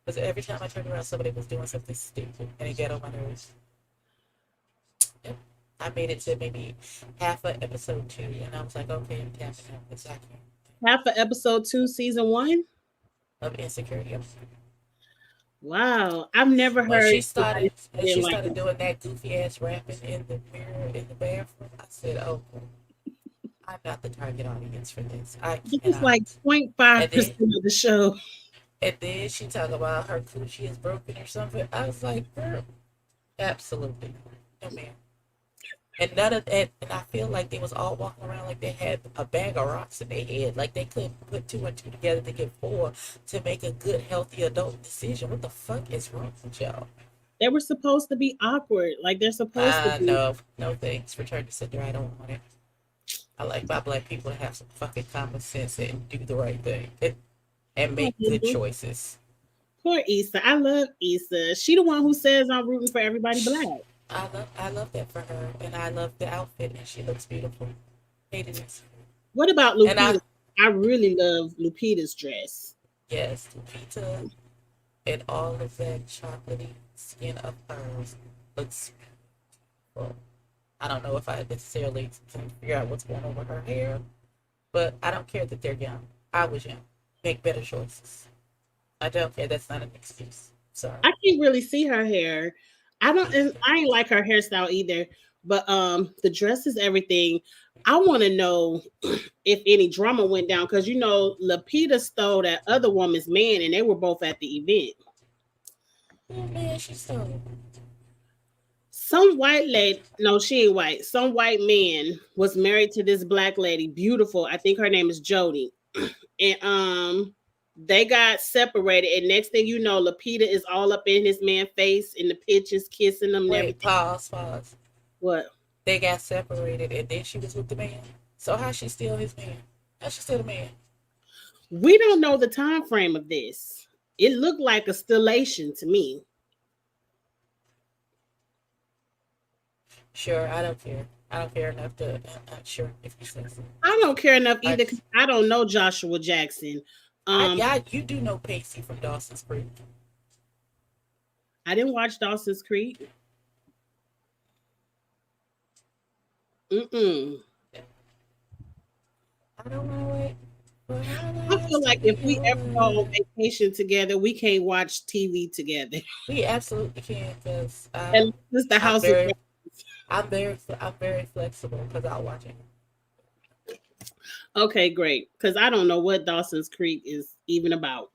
Because every time I turned around, somebody was doing something stupid, and it got on my nerves. Yep. I made it to maybe half of episode 2, and I was like, okay, I'm tapping out. Exactly. Half of episode 2, season 1? Of insecurity. Wow. I've never When heard she somebody started, say when it she like started that. doing that goofy ass rapping in the mirror in the bathroom, I said, "Oh, I'm not the target audience for this. I This is cannot." like And 0.5% then, of the show. she talked about her coochie is broken or something. I was like, "Girl, absolutely, no ma'am." And none of that. And I feel like they was all walking around like they had a bag of rocks in their head, like they couldn't put two and two together to get four to make a good, healthy adult decision. What the fuck is wrong with y'all? They were supposed to be awkward. Like they're supposed to be. No, no thanks. Return to sender. I don't want it. I like my black people to have some fucking common sense and do the right thing and make good Mhm. choices. Poor Issa. I love Issa. She the one who says I'm rooting for everybody black. I love that for her, and I love the outfit, and she looks beautiful. Hated it, What about and I Lupita? I really love Lupita's dress. yes, Lupita and all of that chocolatey skin of hers looks. Well, I don't know if I necessarily can figure out what's going on with her hair, but I don't care that they're young. I was young. Make better choices. I don't care. That's not an excuse. Sorry. I can't really see her hair. I don't. And I ain't like her hairstyle either. But the dress is everything. I want to know if any drama went down because Lupita stole that other woman's man, and they were both at the event. Oh man, she's so. Some white lady, no, she ain't white. Some white man was married to this black lady, beautiful. I think her name is Jody, and They got separated, and next thing you know, Lapita is all up in his man face in the pictures, kissing him and Wait, everything. pause. What? They got separated and then she was with the man. So how's she still his man? How's she still the man? We don't know the time frame of this. It looked like a stillation to me. Sure, I don't care. I don't care enough to. Sure, if you say so. I don't care enough I, either because I don't know Joshua Jackson. yeah, you do know Pacey from Dawson's Creek. I didn't watch Dawson's Creek. Mm-mm. I don't want to wait for I our feel lives to like if be we ever go on over. vacation together, we can't watch TV together. We absolutely can, because And this is the I'm house of very, I'm very flexible because I'll watch it. okay, great. Because I don't know what Dawson's Creek is even about.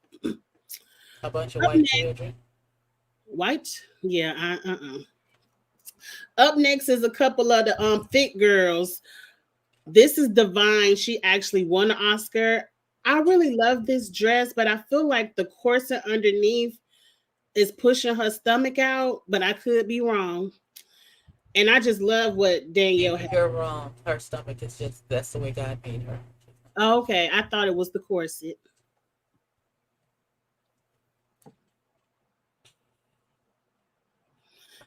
A bunch of Up white next, children. white? Yeah, Up next is a couple of the Fit Girls. This is Divine. She actually won an Oscar. I really love this dress, but I feel like the corset underneath is pushing her stomach out, but I could be wrong. And I just love what Danielle had. You're wrong. Her stomach is just, that's the way God made her. Oh, okay, I thought it was the corset.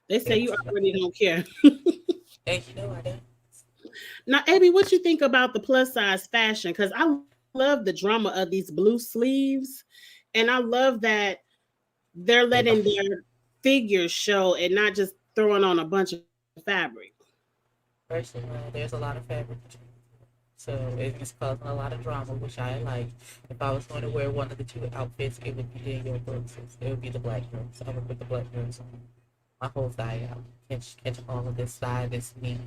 They say you already don't care. And you know I don't. Now, Abby, what you think about the plus size fashion? Because I love the drama of these blue sleeves, and I love that they're letting their figures show and not just throwing on a bunch of fabric. First of all, there's a lot of fabric. So it's causing a lot of drama, which I like. If I was going to wear one of the two outfits, it would be Daniel Brooks. It would be the black girls. I would put the black girls on. My whole thigh out. Catch all of this thigh, this knee,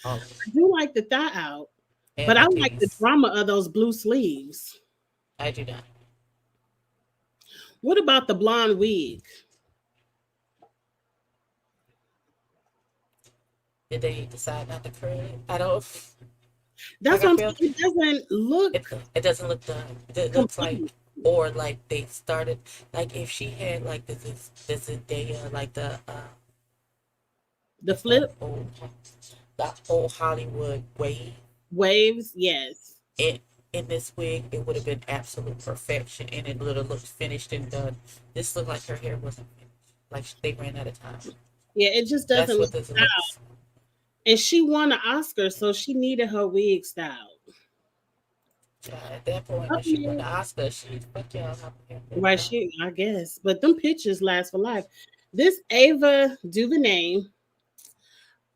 all of it. I do like the thigh out, And but my I like the titties. drama of those blue sleeves. I do not. What about the blonde wig? Did they decide not to curl it? I don't. Like That's I what I'm feel saying. It doesn't it. look It doesn't look done. It looks like, complete. or like they started, like if she had like this Zendaya, like The what's that flip old, that old Hollywood wave. waves, yes. In in this wig, it would have been absolute perfection, and it would have looked finished and done. This looked like her hair wasn't finished, like they ran out of time. Yeah, it just That's doesn't look what this style. looks. And she won an Oscar, so she needed her wig style. At that point, Up when she won the next, Oscar, she fuck y'all. I'm right, she, I guess. But them pictures last for life. This Ava DuVernay,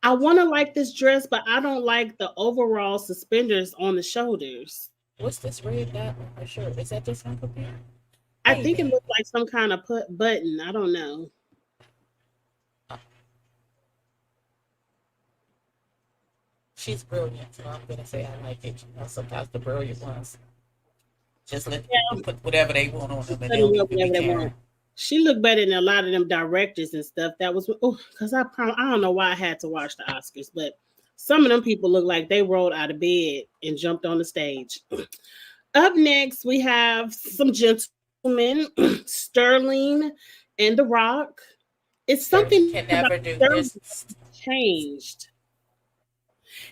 I want to like this dress, but I don't like the overall suspenders on the shoulders. What's this red dot on her shirt? Is that just Uncle Peter? I Hey think it man, looks like some kind of put button. I don't know. uh, she's brilliant, so I'm gonna say I like it. You know, sometimes the brilliant ones just let people Yeah, put whatever they want on them, and they let 'em don't wear even be whatever they want. caring. She looked better than a lot of them directors and stuff. That was oh, because I don't know why I had to watch the Oscars, but some of them people look like they rolled out of bed and jumped on the stage. Up next, we have some gentlemen, Sterling and The Rock. It's something Sterling about can never do Sterling this. changed.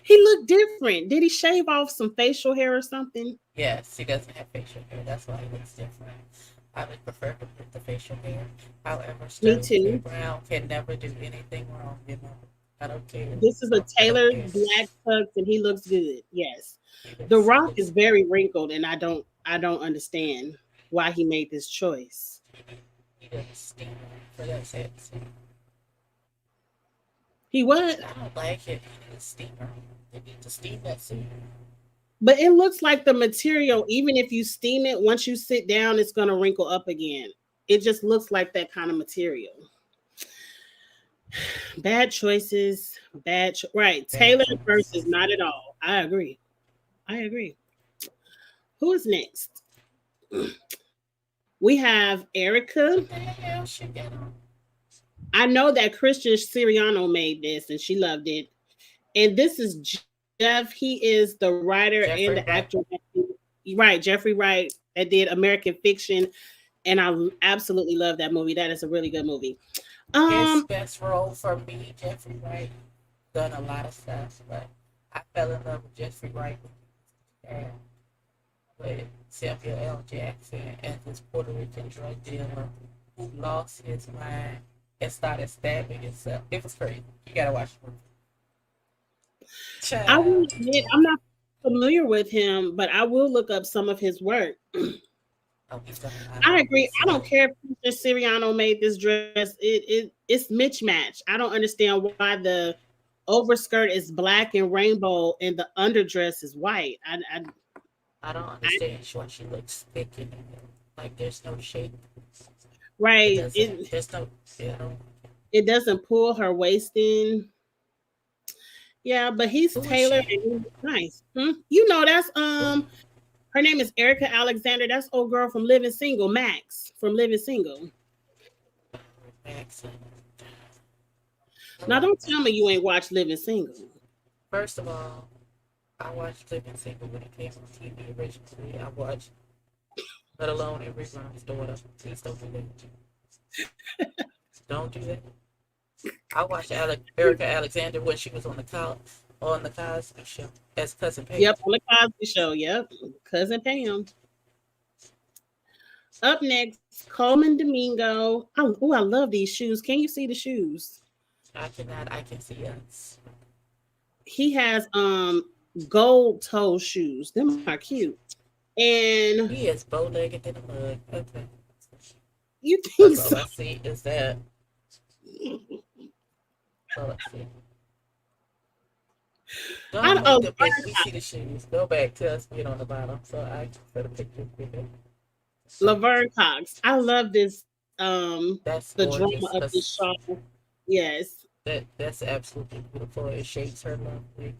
He looked different. Did he shave off some facial hair or something? Yes, he doesn't have facial hair. That's why he looks different. I would prefer to put the facial hair. However, Me Sterling K. too. Brown can never do anything wrong. You know, I don't care. This is a I don't tailored care. black tux, and he looks good. Yes. The He Rock is looks. very wrinkled, and I don't understand why he made this choice. He doesn't steam for that sense. He was, I don't like it. He needs a steamer. They need to steam that suit. but it looks like the material, even if you steam it, once you sit down, it's gonna wrinkle up again. It just looks like that kind of material. Bad choices, right. Bad Taylor choice. versus not at all. I agree. I agree. Who is next? We have Erica. What the hell she got on? I know that Christian Siriano made this and she loved it. And this is Jeff. He is the writer and Jeffrey the actor. Wright. Right, Jeffrey Wright that did American Fiction, and I absolutely love that movie. That is a really good movie. His Um, best role for me, Jeffrey Wright, done a lot of stuff, but I fell in love with Jeffrey Wright and with Samuel L. Jackson and this Puerto Rican drug dealer who lost his mind and started stabbing himself. It was crazy. You gotta watch the movie. I will Child. admit I'm not familiar with him, but I will look up some of his work. Oh, he's done a lot of I agree. movies. I don't care if Mr. Siriano made this dress. It's mismatched. I don't understand why the overskirt is black and rainbow and the underdress is white. I don't I understand why she looks thick and like there's no shape. It right. doesn't. There's no. You know. It doesn't pull her waist in. Yeah, but he's Who is tailored she? and he's nice. You know that's Who? her name is Erica Alexander. That's old girl from Living Single, Max from Living Single. Accent. Now don't tell me you ain't watched Living Single. First of all, I watched Living Single when it came on TV originally. I watched, let alone in reruns. Daughter, please don't do that. Don't do that. I watched Erica Alexander when she was on the Cosby Show as Cousin Pam. Yep, on the Cosby Show. Yep, cousin Pam. Up next, Coleman Domingo. Oh, I love these shoes. Can you see the shoes? I cannot. I can see us. He has gold toe shoes. Them are cute. And He is bow-legged in the mud. Okay. you think That's all so? I see is that. That's all I see. I Don't don't, make oh, them. If we see the shoes, go back to us being on the bottom. So I can put a picture of it. Laverne Cox. I love this. That's The drama gorgeous of this because show. Yes. that's absolutely beautiful. It shapes her lovely.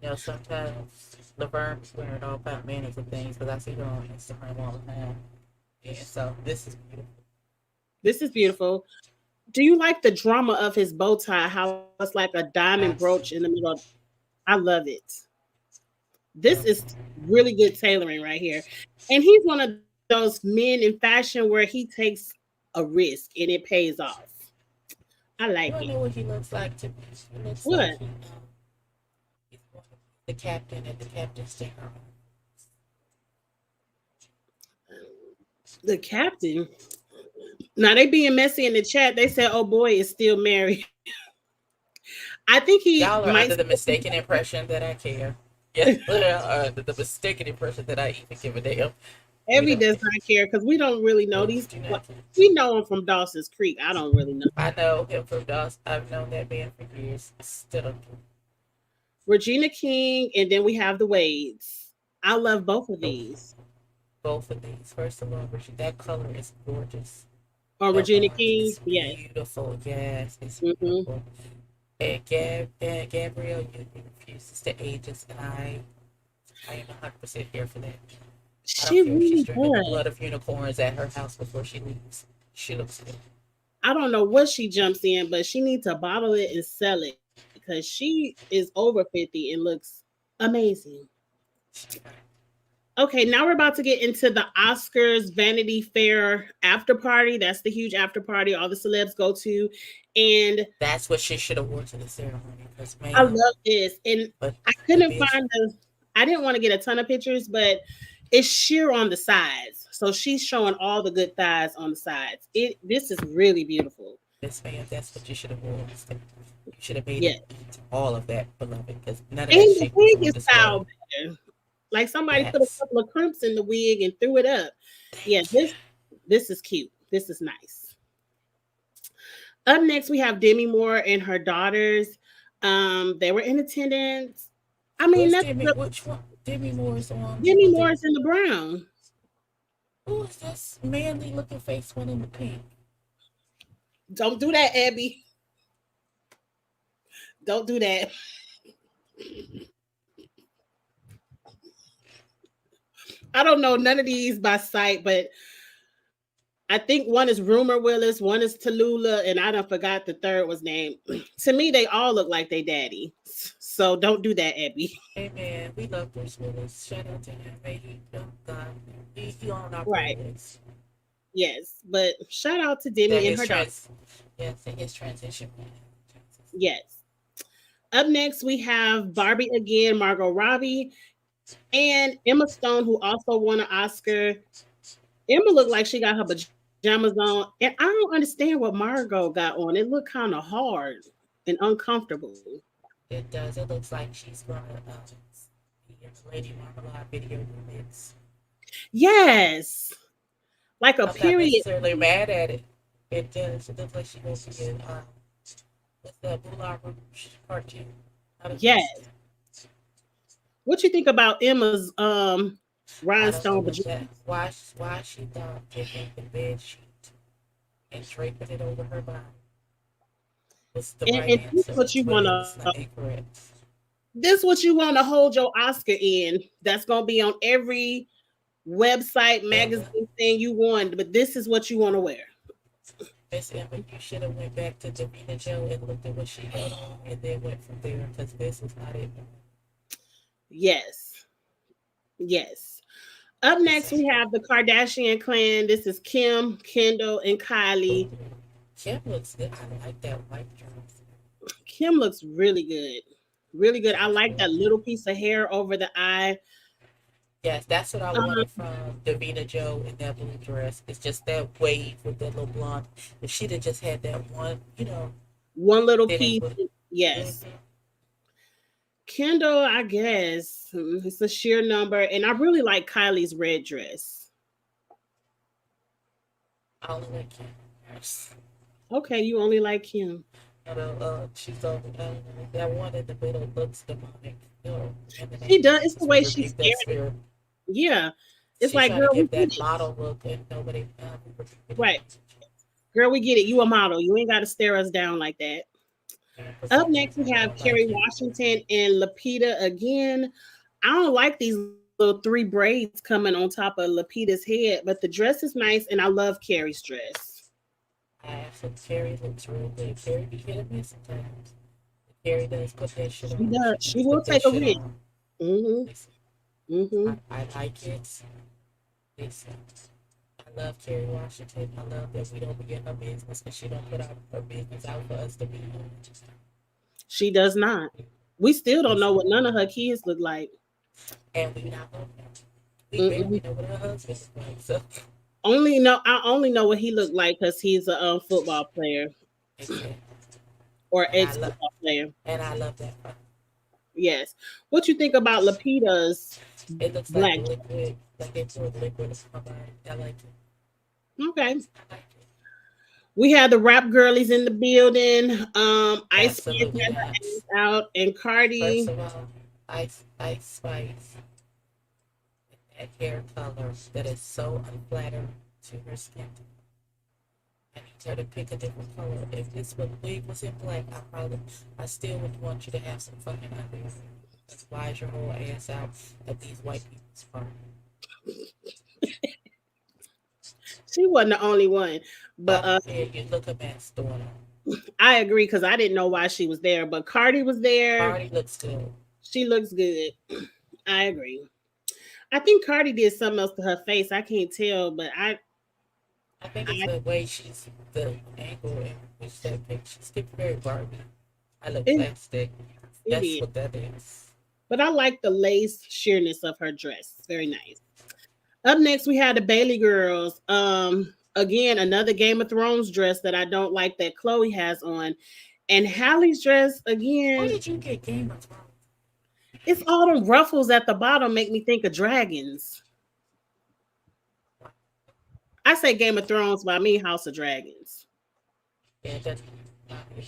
You know, sometimes Laverne's wearing all about manners and things because I see her on Instagram all the time. And so this is beautiful. This is beautiful. Do you like the drama of his bow tie? How it's like a diamond brooch in the Absolutely. middle? I love it. This Love is really good tailoring right here. And he's one of those men in fashion where he takes a risk and it pays off. I like You it. wanna know what he looks like to me? He looks like What? he's the captain at the captain's dinner. The captain. Now they being messy in the chat. They said, "Oh boy, is still married." I think he Y'all are might under the still be mistaken impression that I care. Yeah, under the mistaken impression that I even give a damn. We Evie don't does care. not care because we don't really know No, these. do Well, not care. we know him from Dawson's Creek. I don't really know. I know him from Dawson. I've known that man for years. Still don't care. Regina King, and then we have the Wades. I love both of Nope. these. Both of these. First of all, Richard, that color is gorgeous. On The Regina orange King, is yes. beautiful. Yes, it's Hmm. beautiful. And Gabrielle Union refuses to age us, and I am 100% here for that. I don't She care if she's really drinking the does. blood of unicorns at her house before she leaves. She looks good. I don't know what she jumps in, but she needs to bottle it and sell it because she is over 50 and looks amazing. Okay, now we're about to get into the Oscars Vanity Fair after party. That's the huge after party all the celebs go to. And That's what she should have worn to the ceremony. Because, I man, love this. And but I the couldn't bitch, find I didn't want to get a ton of pictures, but it's sheer on the sides. So she's showing all the good thighs on the sides. This is really beautiful. this man, that's what you should have worn instead. You should have made Yeah. him eat all of that, beloved, because none of that And the shit was wig on is display. styled better. Like somebody put a That's couple of crimps in the wig and threw it up. Yeah, thank you. this is cute. This is nice. Up next, we have Demi Moore and her daughters. They were in attendance. I mean, Where's that's Demi? the, Which one? Demi Moore's on Demi with Moore the. is in the brown. Who is this manly looking face one in the pink? Don't do that, Abby. Don't do that. I don't know none of these by sight, but I think one is Rumor Willis, one is Tallulah, and I don't forgot the third was named. To me, they all look like they daddy. So don't do that, Abby. Hey man, we love Bruce Willis. Shout out to him. May he, oh God, he on our Right. playlist. Yes. But shout out to That Demi and his her daughter. trans, yes, and his transition. Yes. Up next, we have Barbie again, Margot Robbie, and Emma Stone, who also won an Oscar. Emma looked like she got her pajamas on, and I don't understand what Margot got on. It looked kind of hard and uncomfortable. It does. It looks like she's gonna be in the Lady Marmalade video remix. Yes, like a I'm not period. necessarily mad at it. It does. It looks like she will be in what's that Moulin Rouge cartoon? How does Yes. this? What you think about Emma's I don't know rhinestone what pajamas? that. Why she thought taking the bed sheet and draping it over her body was the right And this answer, what you but want it to was not incorrect. hold your Oscar in. That's gonna be on every website, Emma, magazine thing you want. But this is what you want to wear. Miss Emma, you should have went back to Davina Joe and looked at what she had on, and then went from there because this is not it. Yes, yes. Up next, It's we have the Kardashian clan. This is Kim, Kendall, and Kylie. Kim looks good. I like that white dress. Kim looks really good. Really good. She I looks like real that good. little piece of hair over the eye. Yes, that's what I Um, wanted from Davina Joe in that blue dress. It's just that wave with that little blonde. If she'd have just had that one, one little then it piece. would. Yes. Mm-hmm. Kendall, I guess. It's a sheer number. And I really like Kylie's red dress. I only like Kim. Yes. Okay, you only like Kim. She's on that one in the middle looks demonic, and the name She does. It's the is way we she's rebuke that staring. spirit. Yeah. It's She's like, trying to girl, we give get that it. model look, and nobody we rebuke it in Right. Girl, we get it. You a model. You ain't got to stare us down like that. and for Up some next, reason we I have don't Kerry like it. Washington and Lapita again. I don't like these little three braids coming on top of Lapita's head, but the dress is nice, and I love Carrie's dress. I have some Carrie looks real good. Carrie be hitting me sometimes. Carrie does put that shit She on. does. She She does will put that take a shit risk. on. Mm-hmm. Listen, Mm-hmm. I like it. Listen, I love Kerry Washington. I love that we don't be in her business and she don't put out her business out for us to be in. She does not. We still don't know Listen, what none of her kids look like. and we not gonna know. We Mm-mm. barely know what her husband is like. So I only know what he looked like because he's a football player exactly. or And I ex love football player. and I love that part. Yes. What you think about Lapita's It looks like black? liquid, like they poured liquid in my body. I like it. Okay. I like it. We had the rap girlies in the building. Ice Spice Absolutely had her not. ass out, and First Cardi. of all, Ice Spice, that hair color that is so unflattering to her skin. I need her to pick a different color. If this wig was in black, I still would want you to have some fucking underwear. That's why is your whole ass out at these white people's party. She wasn't the only one, I but don't care. You look a mess doing it. I agree because I didn't know why she was there. But Cardi was there. Party looks good. She looks good. I agree. I think Cardi did something else to her face. I can't tell, but I think it's I the way she's the angle in which that picture. She's getting very Barbie. I look it, plastic. it That's did. what that is. But I like the lace sheerness of her dress. Very nice. Up next, we had the Bailey girls. Again, another Game of Thrones dress that I don't like that Chloe has on. And Hallie's dress, Where again, did you get Game of Thrones? it's all them ruffles at the bottom make me think of dragons. I say Game of Thrones, but I mean House of Dragons. Yeah, that's not it.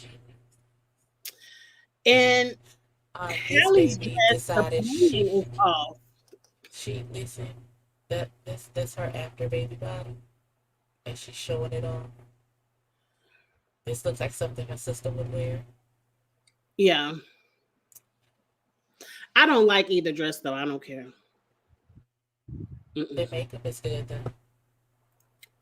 And This Hallie's baby dress, the decided pleating is off. she listen that's her after baby body, and she's showing it off. This looks like something my sister would wear. Yeah. I don't like either dress though. I don't care. The Mm-mm. makeup is good though.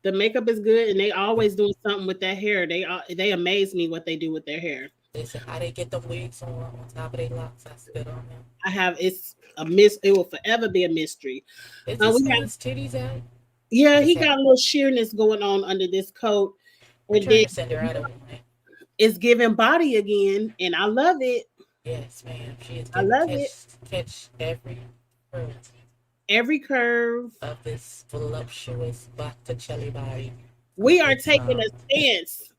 The makeup is good, and they always doing something with that hair. They amaze me what they do with their hair. Listen, how they get them wigs on top of their locks? I spit on them. I have it's a miss. It will forever be a mystery. Is this We have man's titties out? yeah, What's he got a happening? little sheerness going on under this coat, We're and trying then to send her out of it. it's giving body again, and I love it. Yes, ma'am. She is I going to love it. catch every curve Every curve. of this voluptuous Botticelli body. We are It's taking a stance.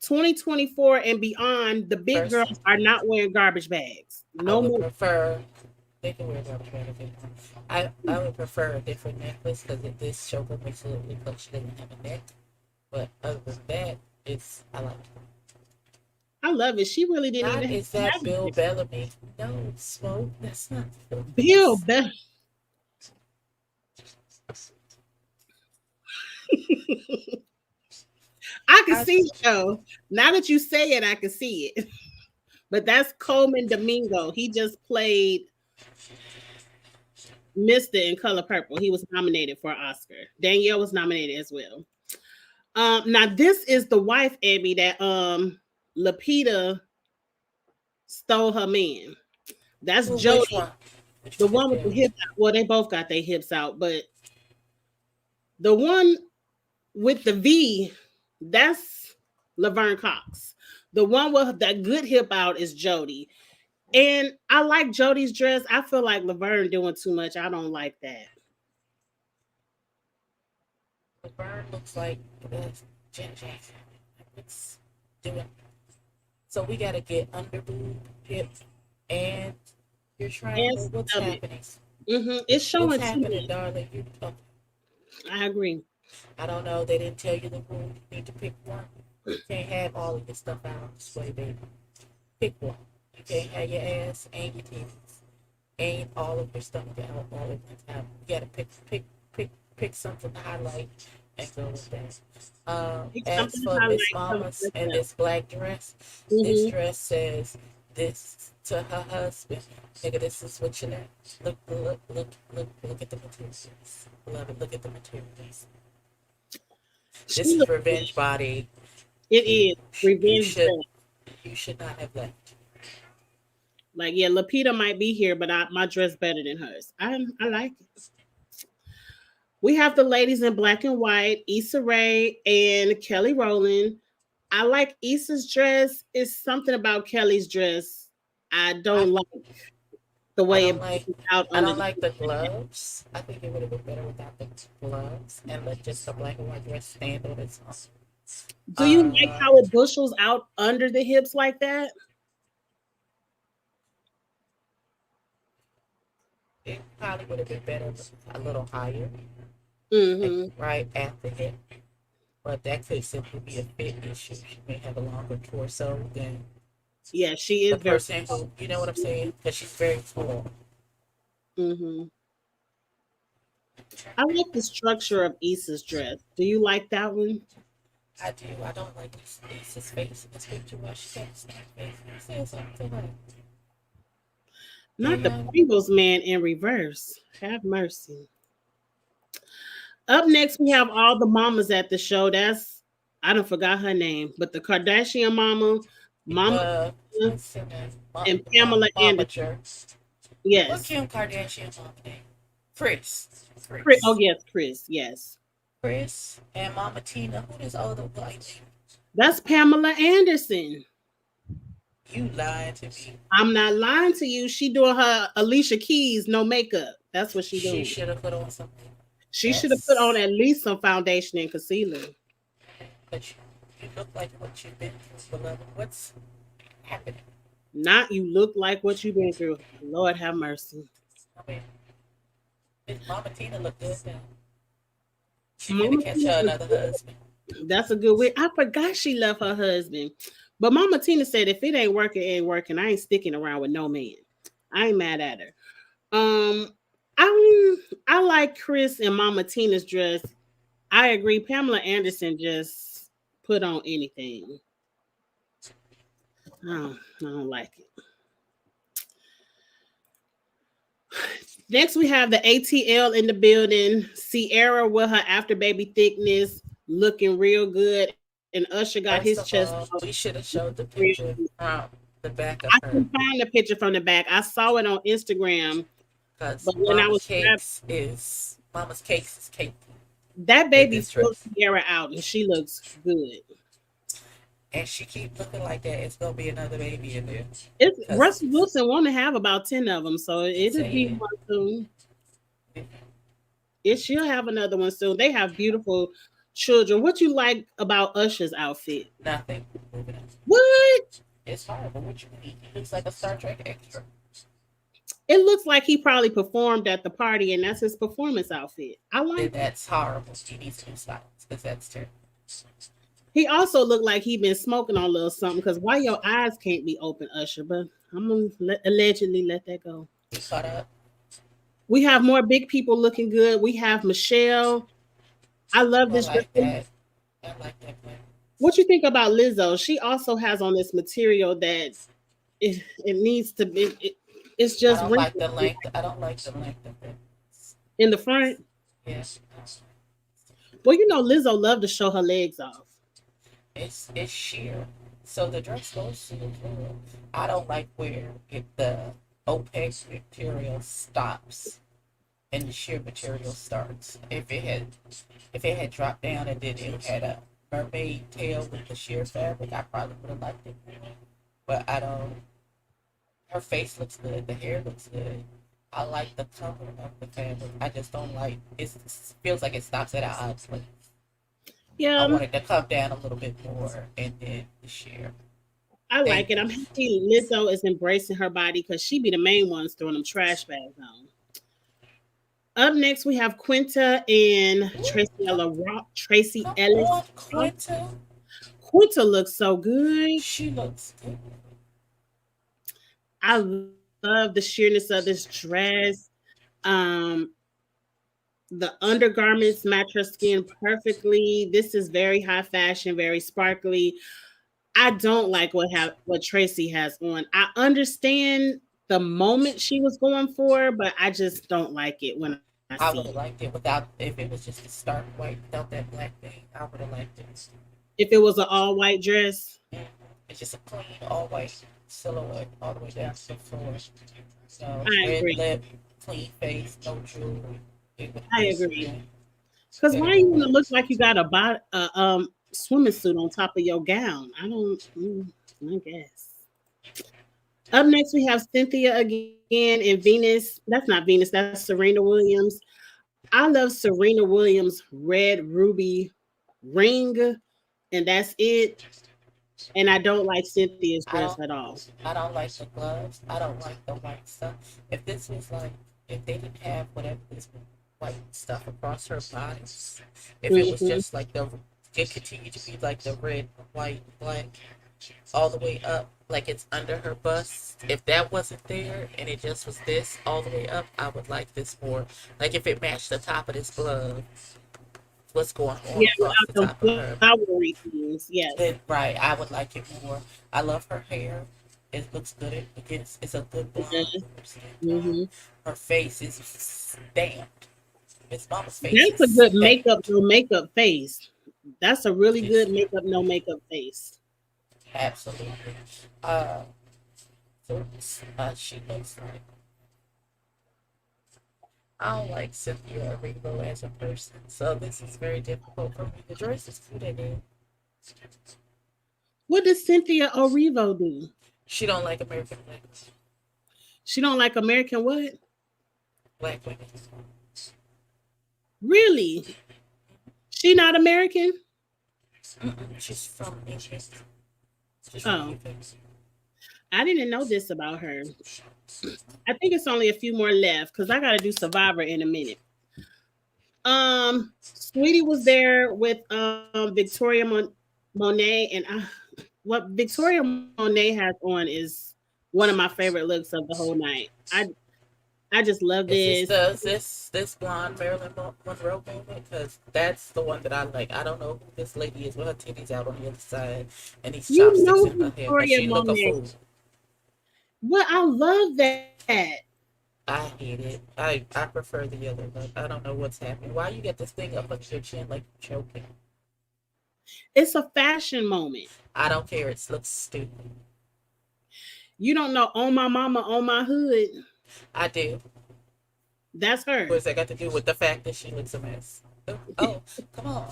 2024 and beyond, the big first. girls are not wearing garbage bags. I No would more. prefer. They can wear garbage bag if they want. I would prefer a different necklace because this choker makes it look like she doesn't have a neck. But other than that, I like it. I love it. She really didn't Not even is that have Bill it. Bellamy? No, smoke. That's not Bill. Bill Bell. I can I see it though. Now that you say it, I can see it. But that's Coleman Domingo. He just played Mr. in Color Purple. He was nominated for an Oscar. Danielle was nominated as well. Now this is the wife, Abby, that Lapita stole her man. That's Which Jody, one? Which the one one is with the Bill? hip. Well, they both got their hips out, but the one with the V, that's Laverne Cox. The one with that good hip out is Jody. And I like Jody's dress. I feel like Laverne doing too much. I don't like that. The bird looks like Jen Jackson. It's doing. So we gotta get under boob, hip, and your And triangle. What's stomach. happening? It's What's showing too happening, much. darling? I agree. I don't know. They didn't tell you the rule. You need to pick one. You can't have all of your stuff out on display, baby. Pick one. You can't have your ass and your titties and all of your stomach out all at one time. You gotta pick something to highlight and go with that. It's As something to for Miss highlight. Mamas and this black dress, this Mm-hmm. dress says this to her husband. Nigga, this is what you like. Look at the materials. Beloved, look at the materials. This is revenge body. It is You revenge should dress. you should not have left. Like, yeah, Lapita might be here, but my dress better than hers. I like it. We have the ladies in black and white, Issa Rae and Kelly Rowland. I like Issa's dress. It's something about Kelly's dress I I don't like the I way don't it like is out I under don't the. like the gloves. I think it would have been better without the gloves and let just the black and white dress stand on its own. Do you like Uh, how it bushels out under the hips like that? it probably would have been better a little higher, like Mm-hmm. right at the hip. But that could simply be a fit issue. She may have a longer torso than Yeah, she the is very. person who, you know what I'm saying? Because she's very tall. Mm-hmm. I like the structure of Issa's dress. Do you like that one? I do. I don't like Lisa's face in this picture. Why she got a snap face? Say something to her. You Not the know? Pringles man in reverse. Have mercy. Up next, we have all the mamas at the show. That's I don't forgot her name, but the Kardashian mama, Mama What's her name? and Pamela Anderson. Momager. What Yes. Kim Kardashian mama name? Chris. Oh yes, Chris. Yes. Chris and Mama Tina. Who this older white name? That's Pamela Anderson. You lying to me. I'm not lying to you. She doing her Alicia Keys no makeup. That's what she She doing. should have put on something. She should have put on at least some foundation and concealer. But you look like what you've been through, beloved. What's happening? Not you look like what you've been through. Lord have mercy. I mean, Miss Mama Tina look good now. She Mama finna catch Tina her is another good. husband. That's a good way. I forgot she left her husband. But Mama Tina said if it ain't working, it ain't working. I ain't sticking around with no man. I ain't mad at her. Um, I like Chris and Mama Tina's dress. I agree. Pamela Anderson just put on anything. I don't like it. Next, we have the ATL in the building. Sierra with her after baby thickness. looking real good. And Usher got First his of chest all, out we should have showed the real picture good. from the back of I her can find the picture from the back. I saw it on Instagram, because but when I was traveling, Mama's Cakes is cake that in baby this filled dress. Sierra out, and she looks good. And she keep looking like that. It's gonna be another baby in there. It's Cause Russell Wilson want to have about 10 of them, so he it'll be said one soon. It she'll have another one soon. They have beautiful children. What you like about Usher's outfit? nothing. Moving on. What? It's horrible. What you mean? He looks like a Star Trek extra. It looks like he probably performed at the party, and that's his performance outfit. I Then like it. that's horrible. He needs to do styles because that's terrible. He also looked like he been smoking on a little something. Because why your eyes can't be open, Usher? But I'm gonna allegedly let that go. He caught up. We have more big people looking good. We have Michelle. I love I this dress. like that. I like that plan. What you think about Lizzo? She also has on this material that it needs to be. It's I just don't like wrinkled the length. I don't like the length of it. in the front. Yes, Well, Lizzo loved to show her legs off. it's sheer. So the dress goes to the floor. I don't like where the opaque material stops and the sheer material starts. If it had dropped down and then it had a mermaid tail with the sheer fabric, I probably would have liked it more. But I don't. Her face looks good. The hair looks good. I like the color of the fabric. I just don't like it. Feels like it stops at an odd place. Yeah, I wanted to come down a little bit more and then the sheer. I like Thank it. you. I'm happy Lizzo is embracing her body because she be the main ones throwing them trash bags on. Up next, we have Quinta and Ooh, Tracy come Ellis on, Ross. Quinta. Quinta looks so good. She looks good. I love the sheerness of this dress. Um, the undergarments match her skin perfectly. This is very high fashion, very sparkly. I don't like what Tracy has on. I understand the moment she was going for, but I just don't like it when I I would see have it. liked it without if it was just a stark white without that black thing. I would have liked it. If it was an all white dress, Mhm. It's just a clean all white silhouette all the way down to the floor. So I red agree. lip, clean face, no jewelry. It would have I been agree. good. Because Could why have been you want to better. look like you got swimming suit on top of your gown? I don't. I guess. Up next, we have Cynthia again and Venus. That's not Venus. That's Serena Williams. I love Serena Williams' red ruby ring, and that's it. And I don't like Cynthia's I dress don't at all. I don't like the gloves. I don't like the white stuff. If this was like if they didn't have whatever this white stuff across her body, if it was Hmm. just like the it continued to be like the red, white, black all the way up, like it's under her bust. If that wasn't there and it just was this all the way up, I would like this more. Like if it matched the top of this glove, what's going on Yeah, across the without top of them her. flowery things. Yes. Then right, I would like it more. I love her hair. It looks good. It's a good blonde, skin blonde. Hmm. Her face is stamped. Miss Mama's face That's is a good makeup, stamped. no makeup face. That's a really She's good makeup, no makeup face. absolutely. So she looks like I don't like Cynthia Erivo as a person, so this is very difficult for me. The dress is cute in it. What does Cynthia Orivo do? She don't like American She don't like American what? black women. Really? She not American? Mm-mm, she's from England. She's from Oh, UK. I didn't know this about her. I think it's only a few more left because I gotta do Survivor in a minute. Sweetie was there with Victoria Monet, and what Victoria Monet has on is one of my favorite looks of the whole night. I just love Is this this. this blonde Marilyn Monroe moment? Because that's the one that I like. I don't know who this lady is with her titties out on the other side and these You chopsticks know in her hair. Because Victoria she look a Monet. fool. What I love that. I hate it. I prefer the other look. I don't know what's happening. Why you get this thing up under your chin like you're choking? It's a fashion moment. I don't care. It looks stupid. You don't know on my mama, on my hood. I do. That's her. What's that got to do with the fact that she looks a mess? Oh, come on,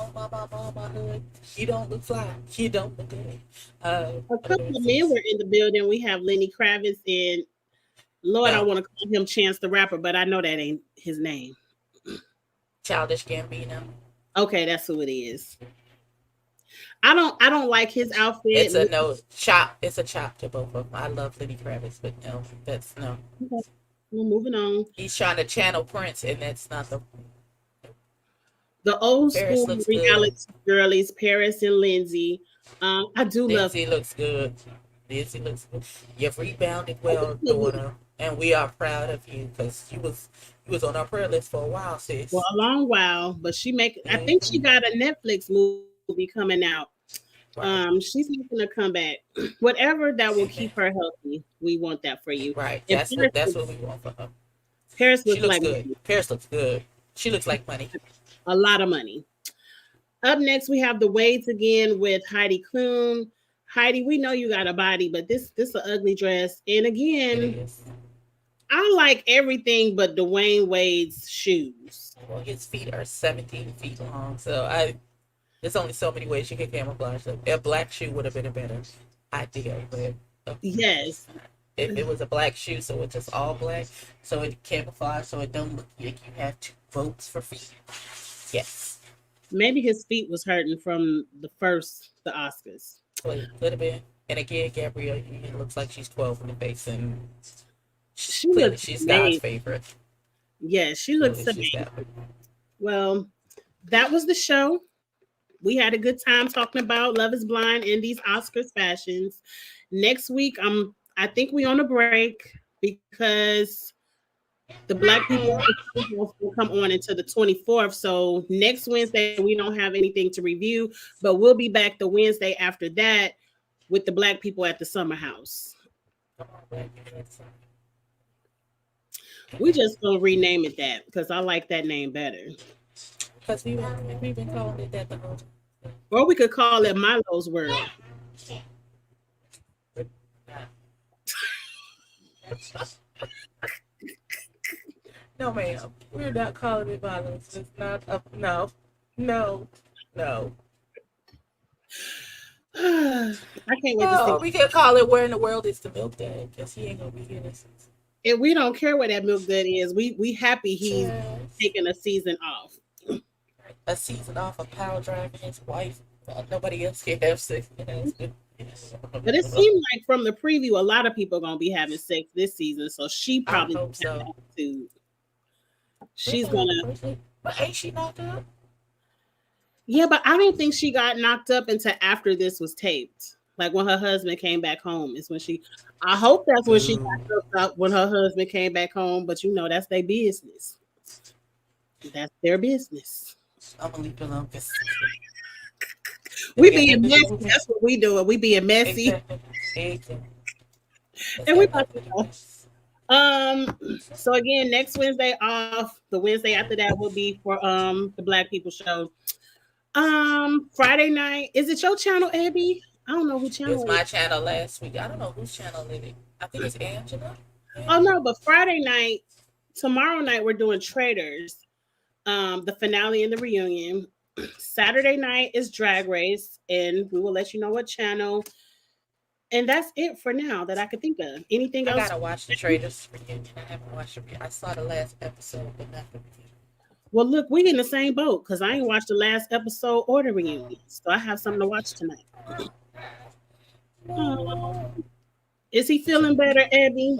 oh my hood. You don't look fly. You don't look good. A couple of men were in the building. We have Lenny Kravitz and Lord, I no, want to call him Chance the Rapper, but I know that ain't his name. Childish Gambino. Okay, that's who it is. I don't like his outfit. It's a no chop. It's a chop to both of them. I love Lenny Kravitz, but no, that's no. Okay, we're moving on. He's trying to channel Prince, and that's not The old Paris school looks good. reality girlies, Paris and Lindsay. I do love. Lindsay looks good. Lindsay looks good. You've rebounded I well, daughter, and we are proud of you because you was on our prayer list for a while, for sis. a long while, but she make. I think she Mhm. got a Netflix movie coming out. Right, She's making a comeback. Whatever that will amen. keep her healthy, we want that for you. Right, And that's what we want for her. Paris She looks looks like good. Paris looks good. She looks like money. a lot of money. Up next, we have the Wades again with Heidi Klum. Heidi, we know you got a body, but this an ugly dress. And It again, is. I like everything but Dwayne Wade's shoes. Well, his feet are 17 feet long, so I there's only so many ways you can camouflage them. A black shoe would have been a better idea, but Yes, if it was a black shoe, so it's just all black, so it camouflage, so it don't look like you have two votes for feet. Yes, maybe his feet was hurting from the Oscars. could have been. And again, Gabrielle Union looks like she's 12 in the face, and She clearly looks she's God's amazing. favorite. Yes, she Clearly looks she's amazing. that. Well, that was the show. We had a good time talking about Love is Blind and these Oscars fashions. Next week, I think we on a break because the Black people will come on until the 24th. So next Wednesday, we don't have anything to review, but we'll be back the Wednesday after that with the Black people at the Summer House. Come on, Black. We just gonna rename it that because I like that name better. Because we've been calling it that the whole time. Or we could call it Milo's World. No, ma'am. We're not calling it violence. It's not a no, no, no. I can't wait to Oh, see. we could call it "Where in the World Is the Milk Dad?" Because he ain't gonna be here this season. And we don't care what that milk dud is. We happy he's Yes. taking a season off. A season off of power driving his wife. Nobody else can have sex. But it seemed like from the preview, a lot of people are gonna be having sex this season. So she I probably hope so. to. She's gonna. But ain't she knocked up? Yeah, but I don't think she got knocked up until after this was taped. Like when her husband came back home is when she. I hope that's when she got Ooh. knocked up when her husband came back home. But that's their business. That's their business. I'm gonna leave it alone because We being messy. That's what we doing. We being messy. exactly. Exactly. And we about to go. So again, next Wednesday off. The Wednesday after that will be for the Black People Show. Friday night. Is it your channel, Abby? I don't know who It channel was it my is. channel last week. I don't know whose channel it is. I think it's Angela. Oh no, but Friday night, tomorrow night we're doing Traders. The finale and the reunion. Saturday night is Drag Race, and we will let you know what channel. And that's it for now that I could think of. Anything I else? gotta watch the Traders reunion. I haven't watched it. I saw the last episode, but not the reunion. Well, look, we in the same boat because I ain't watched the last episode or the reunion, so I have something to watch tonight. Oh, is he feeling better, Abby?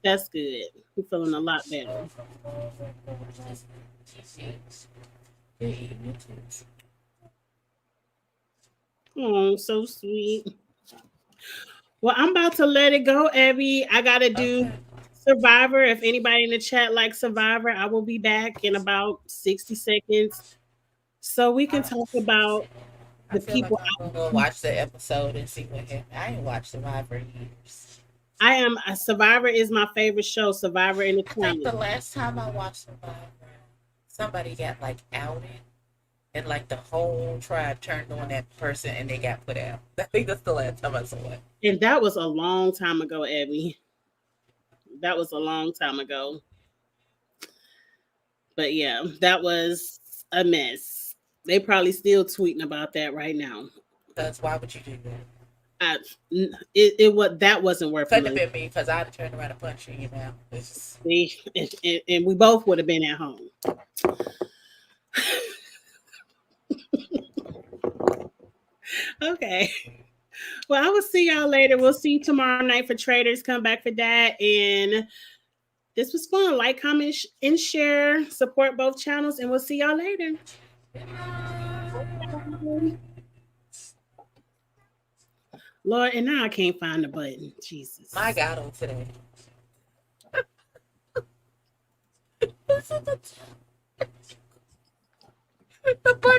That's good. He's feeling a lot better. Oh, so sweet. Well, I'm about to let it go, Abby. I gotta do Okay. Survivor. If anybody in the chat likes Survivor, I will be back in about 60 seconds. So we can talk about I the feel like people. I'm gonna go watch the episode and see what happened. I ain't watched Survivor in years. I am Survivor is my favorite show. Survivor and the I think the Challenge. last time I watched Survivor, somebody got like outed, and like the whole tribe turned on that person and they got put out. I think that's the last time I saw it. And that was a long time ago, Abby. That was a long time ago. But yeah, that was a mess. They probably still tweeting about that right now. Because why would you do that? I, it was that wasn't worth Couldn't it. have been me because I'd turn around and punch you, you know. It's just... And we both would have been at home. Okay. Well, I will see y'all later. We'll see you tomorrow night for Traders. Come back for that. And this was fun. Like, comment, and share. Support both channels. And we'll see y'all later. Lord, and now I can't find the button. Jesus. I got on today. The button